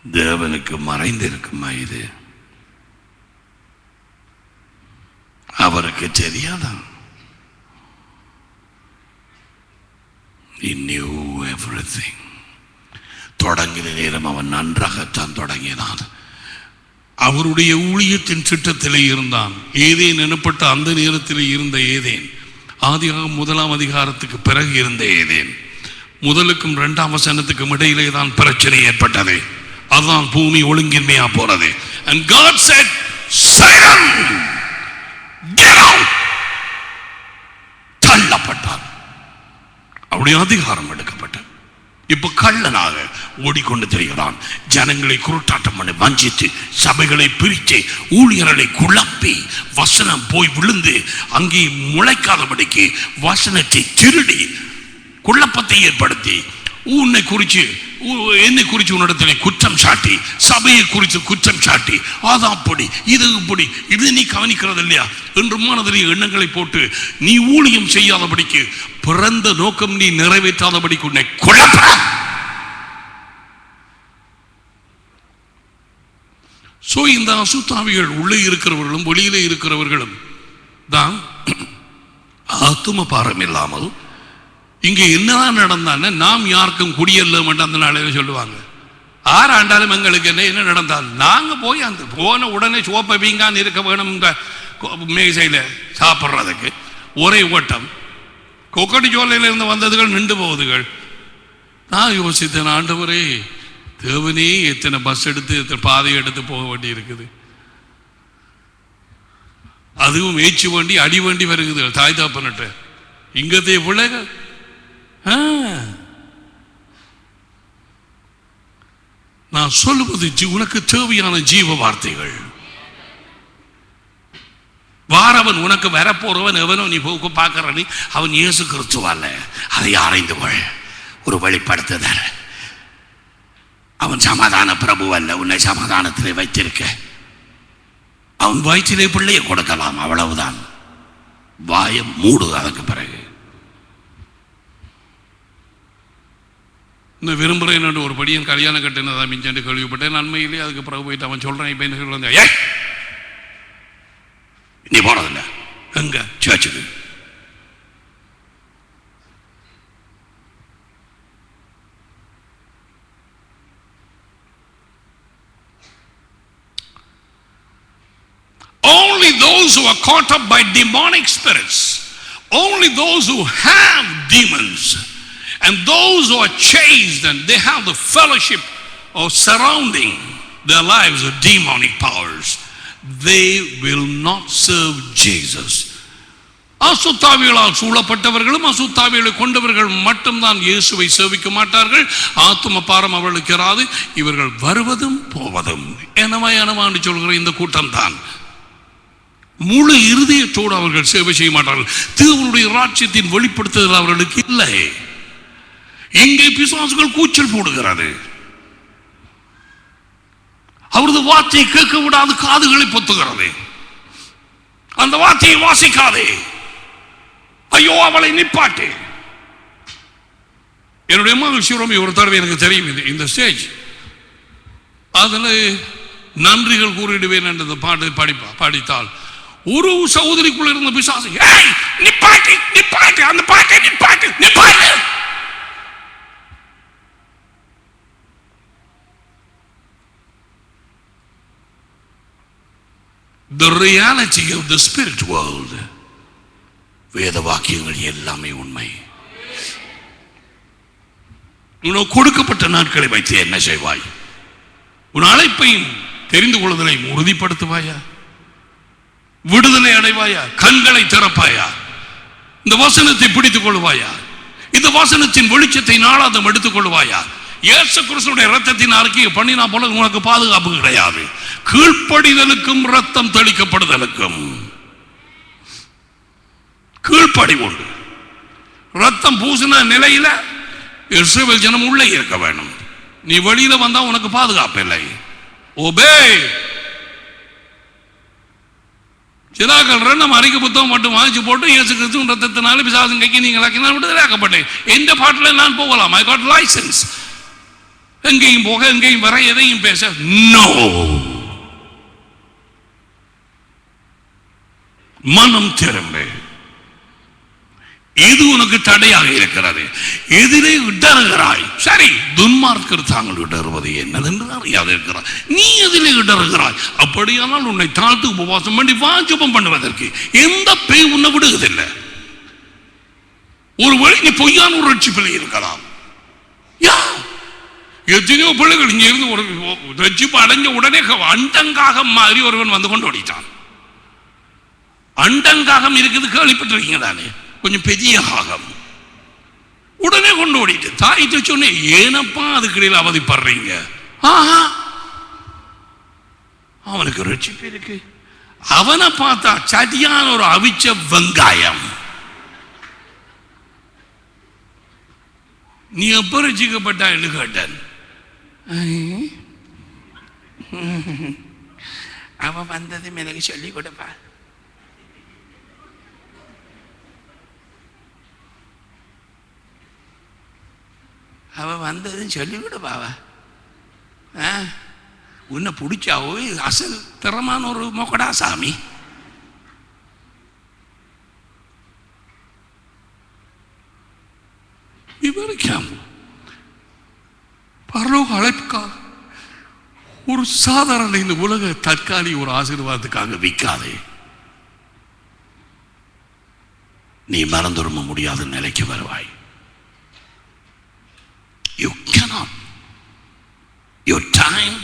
தேவனுக்கு மறைந்திருக்குமா இது? அவருக்கு தெரியாதான்? He knew everything. தொடங்கின நேரம் அவன் நன்றாகத்தான் தொடங்கினான். அவருடைய ஊழியத்தின் திட்டத்திலே இருந்தான். ஏதேன் எனப்பட்ட அந்த நேரத்திலே இருந்த ஏதேன், ஆதியாகமம் 1ஆம் அதிகாரத்துக்கு பிறகு இருந்த ஏதேன், 1க்கும் 2ஆம் வசனத்துக்கும் இடையிலே தான் பிரச்சனை ஏற்பட்டது. அதுதான் பூமி ஒழுங்கின்மையா போறது. And God said, Satan, get out. தள்ளப்பட்டார். அவருடைய அதிகாரம் எடுக்கப்பட்டது. இப்ப கள்ளனாக ஓடிக்கொண்டு தெரிகிறான். ஜனங்களை குருட்டாட்டம் பண்ணி வஞ்சித்து, சபைகளை பிரித்து, ஊழியர்களை குழப்பி, வசனம் போய் விழுந்து அங்கே முளைக்காதபடிக்கு வசனத்தை திருடி குழப்பத்தை ஏற்படுத்தி, உன்னை குறித்து என்னை குறித்து உன்னிடத்தில் குற்றம் சாட்டி, சபையை குறித்து குற்றம் சாட்டி, அப்படி இது இப்படி, இது நீ கவனிக்கிறது இல்லையா என்று மனதில் எண்ணங்களை போட்டு நீ ஊழியம் செய்யாதபடிக்கு, பிறந்த நோக்கம் நீ நிறைவேற்றாதபடிக்கு உன்னை குழப்ப. சோ இந்த அசுத்தாவிகள் உள்ளே இருக்கிறவர்களும் வெளியிலே இருக்கிறவர்களும் தான் ஆத்தும பாரம் இல்லாமல் இங்கே என்னதான் நடந்தான்னு நாம் யாருக்கும் குடியல்ல அந்த நாளையில சொல்லுவாங்க. ஆறாண்டாலும் எங்களுக்கு என்ன நடந்தால் நாங்க போய் அந்த போன உடனே சோப்பை வீங்கான்னு இருக்க வேணும். மேசையில சாப்பிட்றதுக்கு ஒரே ஓட்டம். கொக்கடி சோலையில இருந்து வந்ததுகள் நின்று போகுதுகள். நான் யோசித்தேன், ஆண்டவரே தேவனே, எத்தனை பஸ் எடுத்து எத்தனை பாதை எடுத்து போக வேண்டி இருக்குது. அதுவும் ஏச்சு வண்டி அடி வண்டி வருகுது தாய் தாப்பன்ட்டு. இங்கத்தைய பிள்ளைகள் நான் சொல்லுவது உனக்கு தேவையான ஜீவ வார்த்தைகள். வாரவன் உனக்கு வரப்போறவன் எவனோ நீ பார்க்கறனி அவன் இயேசு கிறிஸ்துவல்ல. அதை ஆராய்ந்து கொள். ஒரு வெளிப்படுத்துதல். அவன் சமாதான பிரபு அல்ல. உன்னை சமாதானத்திலே வைத்திருக்க அவன் வயிற்றிலே பிள்ளையை கொடுக்கலாம், அவ்வளவுதான். வாயம் மூடு. அதற்கு பிறகு இன்னும் விரும்புகிறேன். ஒரு படியன் கல்யாணம் கட்டினதான் மிஞ்சண்டு கேள்விப்பட்டேன். நன்மையிலே அதுக்கு பிறகு போயிட்டு அவன் சொல்றான், இப்ப என்ன நீ போனதில்லை எங்க சேர்ச்சுக்கு? Only those who are caught up by demonic spirits, only those who have demons, and those who are chased and they have the fellowship of surrounding their lives with demonic powers, they will not serve Jesus. அசுத்தாவிகளால் சூழப்பட்டவர்களும் அசுத்தாவிகளை கொண்டவர்கள் மட்டும்தான் இயேசுவை சேவிக்க மாட்டார்கள். ஆத்தும பாரம் அவர்களுக்கு இராது. இவர்கள் வருவதும் போவதும் என்னமான்னு சொல்கிற இந்த கூட்டம் தான். முழு இருதயத்தோடு அவர்கள் சேவை செய்ய மாட்டார்கள். தேவனுடைய ராஜ்யத்தின் வெளிப்படுத்துதல் அவர்களுக்கு இல்லை. எங்கே பிசாசுகள் கூச்சல் போடுகிறது. அவரது வார்த்தையை கேட்க விடாது காதுகளை பொத்துகிறது. அந்த வார்த்தையை வாசிக்காதே. ஐயோ அவளை நிப்பாட்டு. என்னுடைய மகள் சிவரமி ஒரு தடவை எனக்கு தெரியும் இந்த ஸ்டேஜ். அதில் நன்றிகள் கூறிடுவேன் என்ற பாட்டு படித்தால் ஒரு சகோதரிக்குள்ள இருந்த பிசாசு, நிப்பாட்டு நிப்பாட்டு, அந்த பாட்டை நிப்பாட்டு நிப்பாட்டு. The reality of the spirit world, வேத வாக்கியங்கள் எல்லாமே உண்மை. உனக்கு கொடுக்கப்பட்ட நாட்களை வைத்து என்ன செய்வாய்? உன் அழைப்பையும் தெரிந்து கொள்வதையும் உறுதிப்படுத்துவாயா? விடுதலை அடைவாயா? கண்களை திறப்பாயா? இந்த வசனத்தை பிடித்துக் கொள்வாயா? இந்த வசனத்தின் வெளிச்சத்தை நாளாதம் எடுத்துக் கொள்வாயா? இயேசு கிறிஸ்துவின் இரத்தத்தின் அறிக்கையை பண்ணினா போல உனக்கு பாதுகாப்பு கிடையாது. கீழ்ப்படிதலுக்கும் ரத்தம் தெளிக்கப்படுதலுக்கும் கீழ்ப்படி உண்டு. ரத்தம் பூசின நிலையில இஸ்ரவேல் ஜனம் உள்ளே இருக்க வேண்டும். நீ வெளியில வந்தா உனக்கு பாதுகாப்பு இல்லை. ஒபே சிலாக்கள் நம்ம அறிக்கை புத்தகம் மட்டும் வாங்கிச்சு போட்டு இயேசு கிறிஸ்து ரத்தத்தினால பிசாசின் கைக்கு நீங்கள் விடுதலையாக்கப்பட்டேன். எந்த பாட்டில் நான் போகலாம். I got licence. எங்கேயும் போக, எங்கேயும் வர, எதையும் பேச. நோ. மனம் திரும்ப. எது உனக்கு தடையாக இருக்கிறது? எதிரே இடறுகிறாய். சரி, துன்மார்க்கர் தாங்கள் இடறுவது என்னதென்று அறியாது இருக்கிறாய். நீ எதிலே இடறுகிறாய்? அப்படியானால் உன்னை தாழ்த்து உபவாசம் பண்ணி வாஜபம் பண்ணுவதற்கு எந்த பேய் உன்னை விடுவதில்லை. ஒரு வழி நீ பொய்யான ஒரு ரட்சிப்பில் இருக்கலாம். எத்தனையோ பிள்ளைகள் இங்க இருந்து ஒரு ரட்சிப்பு அடைஞ்ச உடனே அண்டங்காக மாறி ஒருவன் வந்து கொண்டு ஓடிட்டான். அண்டங்காகம் இருக்குது, கேள்விப்பட்டிருக்கீங்க தானே? கொஞ்சம் பெரிய ஆகம். உடனே கொண்டு ஓடிட்டு தாயிட்டு சொன்னேன், ஏனப்பா அதுக்கிடையில் அவதிப்படுறீங்க? அவனுக்கு ரட்சிப்பு இருக்கு. அவனை பார்த்தா சதியான ஒரு அவிச்ச வெங்காயம். நீ எப்ப ரட்சிக்கப்பட்டா என்று கேட்டேன். அவ வந்ததும் எனக்கு சொல்லி கொடுப்பா. அவ வந்ததும் சொல்லி கொடுப்பாவா? உன்னை பிடிச்சாவோ அசல் திறமான ஒரு மொக்கடா சாமி. விவரிக்காம பரலோக அழைப்புக்காக ஒரு சாதாரண இந்த உலக தற்காலிக ஒரு ஆசீர்வாதத்துக்காக விற்காதே. நீ மறந்துரும முடியாத நிலைக்கு வருவாய். You cannot. Your time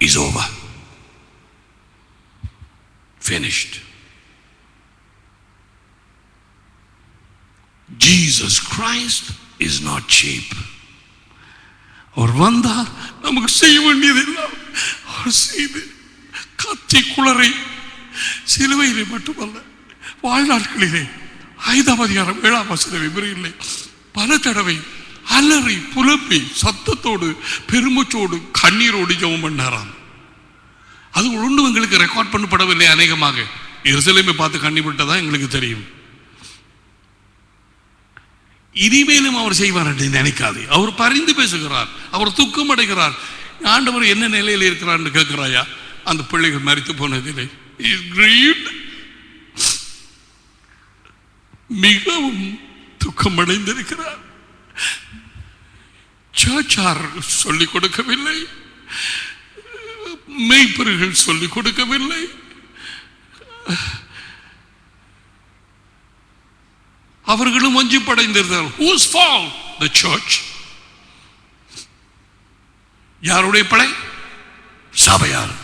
is over. Finished. Jesus Christ is not cheap. அவர் வந்தார், நமக்கு செய்ய வேண்டியதெல்லாம் அவர் செய்து கத்தி குளரை சிலுவையிலே மட்டுமல்ல, வாழ்நாட்களிலே 5ஆம் அதிகாரம் 7ஆம் வசனம் விபரியில்லை பல தடவை அலறி புலப்பி சத்தத்தோடு பெருமூச்சோடு கண்ணீரோடு ஜெபம் பண்ணாராம். அது ஒன்றும் எங்களுக்கு ரெக்கார்ட் பண்ணப்படவில்லை. அநேகமாக எருசலேமை பார்த்து கண்ணீர் விட்டதான் எங்களுக்கு தெரியும். இனிமேலும் அவர் செய்வார் என்று நினைக்காது. அவர் பரிந்து பேசுகிறார், அவர் துக்கம் அடைகிறார். ஆண்டவர் என்ன நிலையில் இருக்கிறார் என்று கேட்கிறாயா? அந்த பிள்ளைகள் மரித்து போனதில்லை. மிகவும் துக்கம் அடைந்திருக்கிறார். சர்ச்சார் சொல்லிக் கொடுக்கவில்லை, மெய்ப்பர்கள் சொல்லிக் கொடுக்கவில்லை. அவர்களும் வஞ்சி படைந்திருந்தார். Whose fault? The church. யாருடைய படை? சபையார்.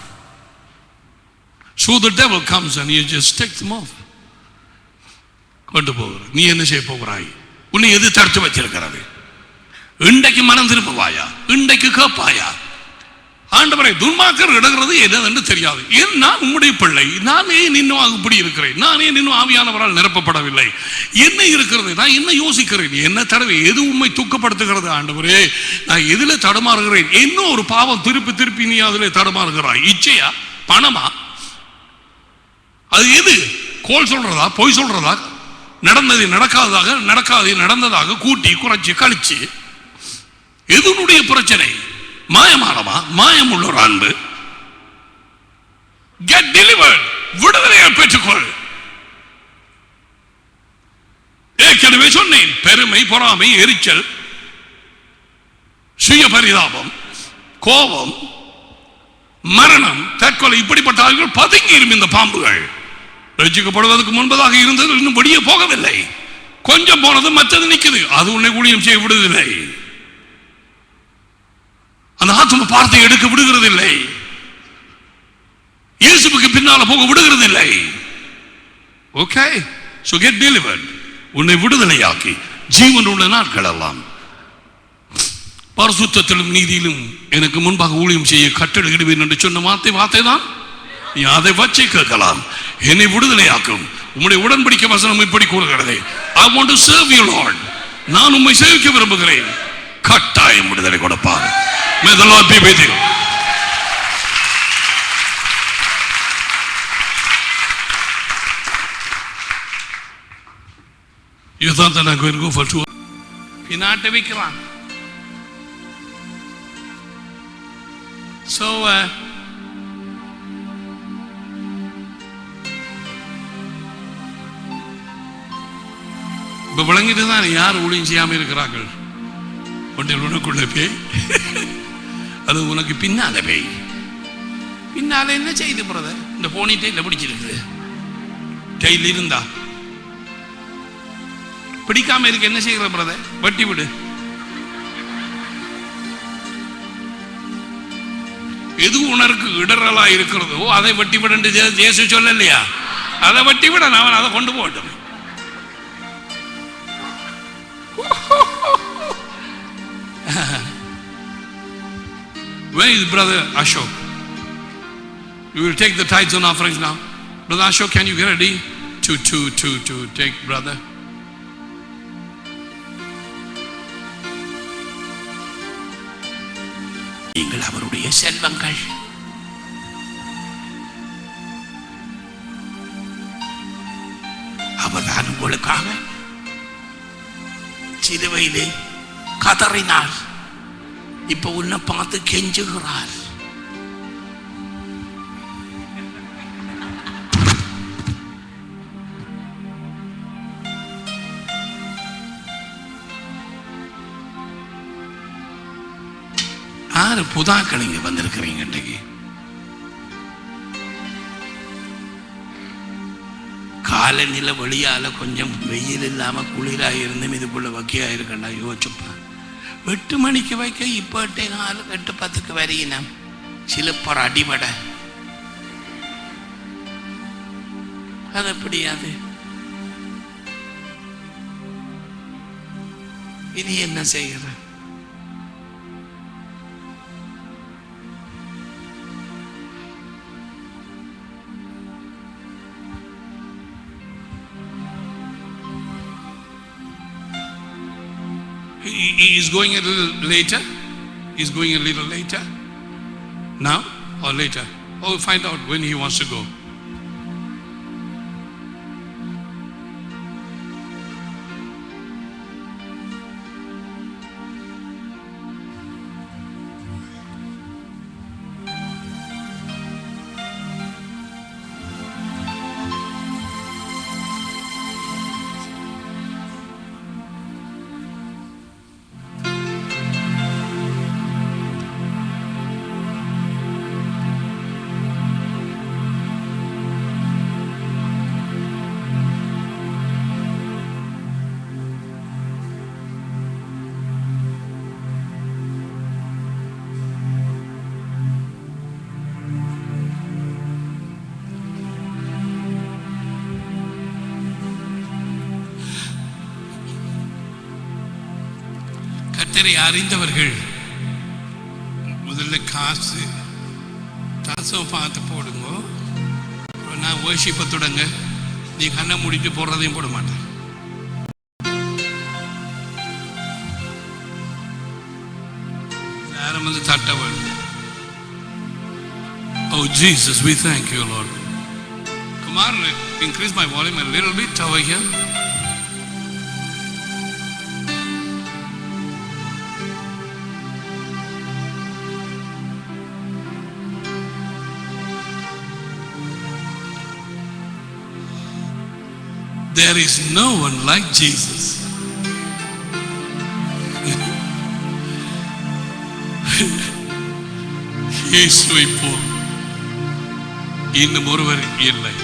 So the devil comes and he just takes them off. கொண்டு போகிற நீ என்ன செய்ய போகிறாய்? உன்னை எது தடுத்து வச்சிருக்கிறது? இன்றைக்கு மனம் திரும்புவாயா? இன்றைக்கு கேட்பாயா? ஆண்டவரை துன்மார்க்கர் இடங்கிறது என்னதென்று தெரியாது. ஏன் நான் உம்முடைய பிள்ளை, நான் ஏன் இன்னும் இப்படி இருக்கிறேன்? நான் ஏன் இன்னும் ஆவியானவரால் நிரப்பப்படவில்லை? என்ன இருக்கிறது? நான் என்ன யோசிக்கிறேன்? என்ன தடவை எது உண்மை தூக்கப்படுத்துகிறது? ஆண்டவரே, நான் எதுல தடுமாறுகிறேன்? இன்னும் ஒரு பாவம் திருப்பி திருப்பி நீ அதில் தடுமாறுகிறாய். இச்சையா? பணமா? அது எது? கோல் சொல்றதா? பொய் சொல்றதா? நடந்தது நடக்காததாக, நடக்காது நடந்ததாக கூட்டி குறைச்சி கழிச்சு எதுனுடைய பிரச்சனை? மாயமானமா? மாயம் உள்ள ஒரு அன்பு. Get delivered. விடுதலையை பெற்றுக்கொள். ஏற்கனவே சொன்னேன், பெருமை, பொறாமை, எரிச்சல், சுய பரிதாபம், கோபம், மரணம், தற்கொலை, இப்படிப்பட்ட ஆளுகள் பதுங்கி இருக்கும். இந்த பாம்புகள் ரட்சிக்கப்படுவதற்கு முன்பதாக இருந்தது இன்னும் வெளியே போகவில்லை. கொஞ்சம் போனது மற்றது நிற்குது. அது உன்னை ஊழியம் செய்ய விடுவதில்லை. அந்த ஆத்ம பார்த்தை எடுக்க விடுகிறதில்லை. இயேசுவுக்கு பின்னால போக விடுகிறதில்லை. Okay, so get delivered. உன்னை விடுதலையாக்கி ஜீவன் உள்ள நாட்கள் எல்லாம் பரிசுத்தத்திலும் நீதியிலும் எனக்கு முன்பாக ஊழியம் செய்ய கட்டளையிடுவேன் என்று சொன்ன வார்த்தை தான். நீ அதை வச்சே கேட்கலாம். என்னை விடுதலையாக்கும். உம்முடைய உடன்படிக்கை வசனம் இப்படி கூறுகிறது, I want to serve you Lord. நான் உம்மை சேவிக்க விரும்புகிறேன். கட்டாயம் விடுதலை கொடுப்பார். May the Lord be with you. You thought that I'm going to go for 2 பின்னாட்ட வைக்கிறான். So இப்ப விளங்கிட்டு தான் யார் ஊழியம் செய்யாம இருக்கிறார்கள். உனக்குள்ள பேய், அது உனக்கு பின்னால பேய். பின்னால என்ன செய்து பிரதர்? இந்த போனி டைல பிடிச்சிருக்கு. டைல் இருந்தா பிடிக்காம இருக்கு, என்ன செய்கிற பிரதர்? வெட்டி விடு. எது உனக்கு இடரலா இருக்கிறதோ அதை வெட்டி விடு. இயேசு சொல்லலையா? அதை வெட்டி விட, நான் அதை கொண்டு போட்டோம். Where is brother Ashok? You will take the tithes and offerings now. Brother Ashok, can you get ready to take brother? நீங்கள் அவருடைய செல்வங்கள். அவர்தான் உங்களுக்காக சிலுவையிலே கதறினார். இப்ப உன்னை பார்த்து கெஞ்சுகிறார். யாரு புதாக்கள் இங்க வந்திருக்கிறீங்க? இன்றைக்கு காலநிலை வெளியால கொஞ்சம் வெயில் இல்லாம குளிரா இருந்தும் இதுக்குள்ள வக்கியா இருக்கண்டா. யோசிச்சுப்பா, 8 மணிக்கு வைக்க இப்ப 8:04 8:10 வரையினம் சிலப்பர் அடிபட. அது எப்படியாது? இனி என்ன செய்யற? He is going a little later. He's going a little later. Now or later? Oh, find out when he wants to go. கர்த்தரை அறிந்தவர்கள் முதல்ல காசை பார்த்து போடுங்க. நான் வர்ஷிப்பை தொடங்க. நீ கண்ணை முடிட்டு போடுறதையும் போட மாட்டேன். யாரும் வந்து தட்ட வேணும். Oh Jesus, we thank you, Lord. Come on, increase my volume a little bit over here. There is no one like Jesus. இயேசுவை போல் இன்னும் ஒருவர் இல்லை.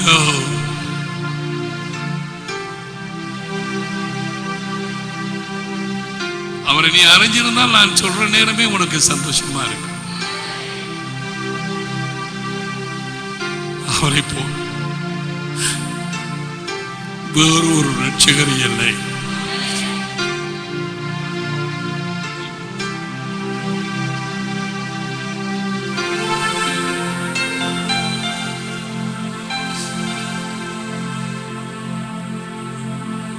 No. அவரை நீ அறிஞ்சிருந்தால் நான் சொல்ற நேரமே உனக்கு சந்தோஷமா இருக்கு. அவரை போல் வேறு ஒரு ரட்சகர் இல்லை.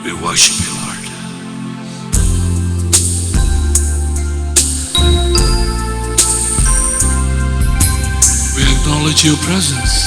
We worship you, Lord. We acknowledge your presence.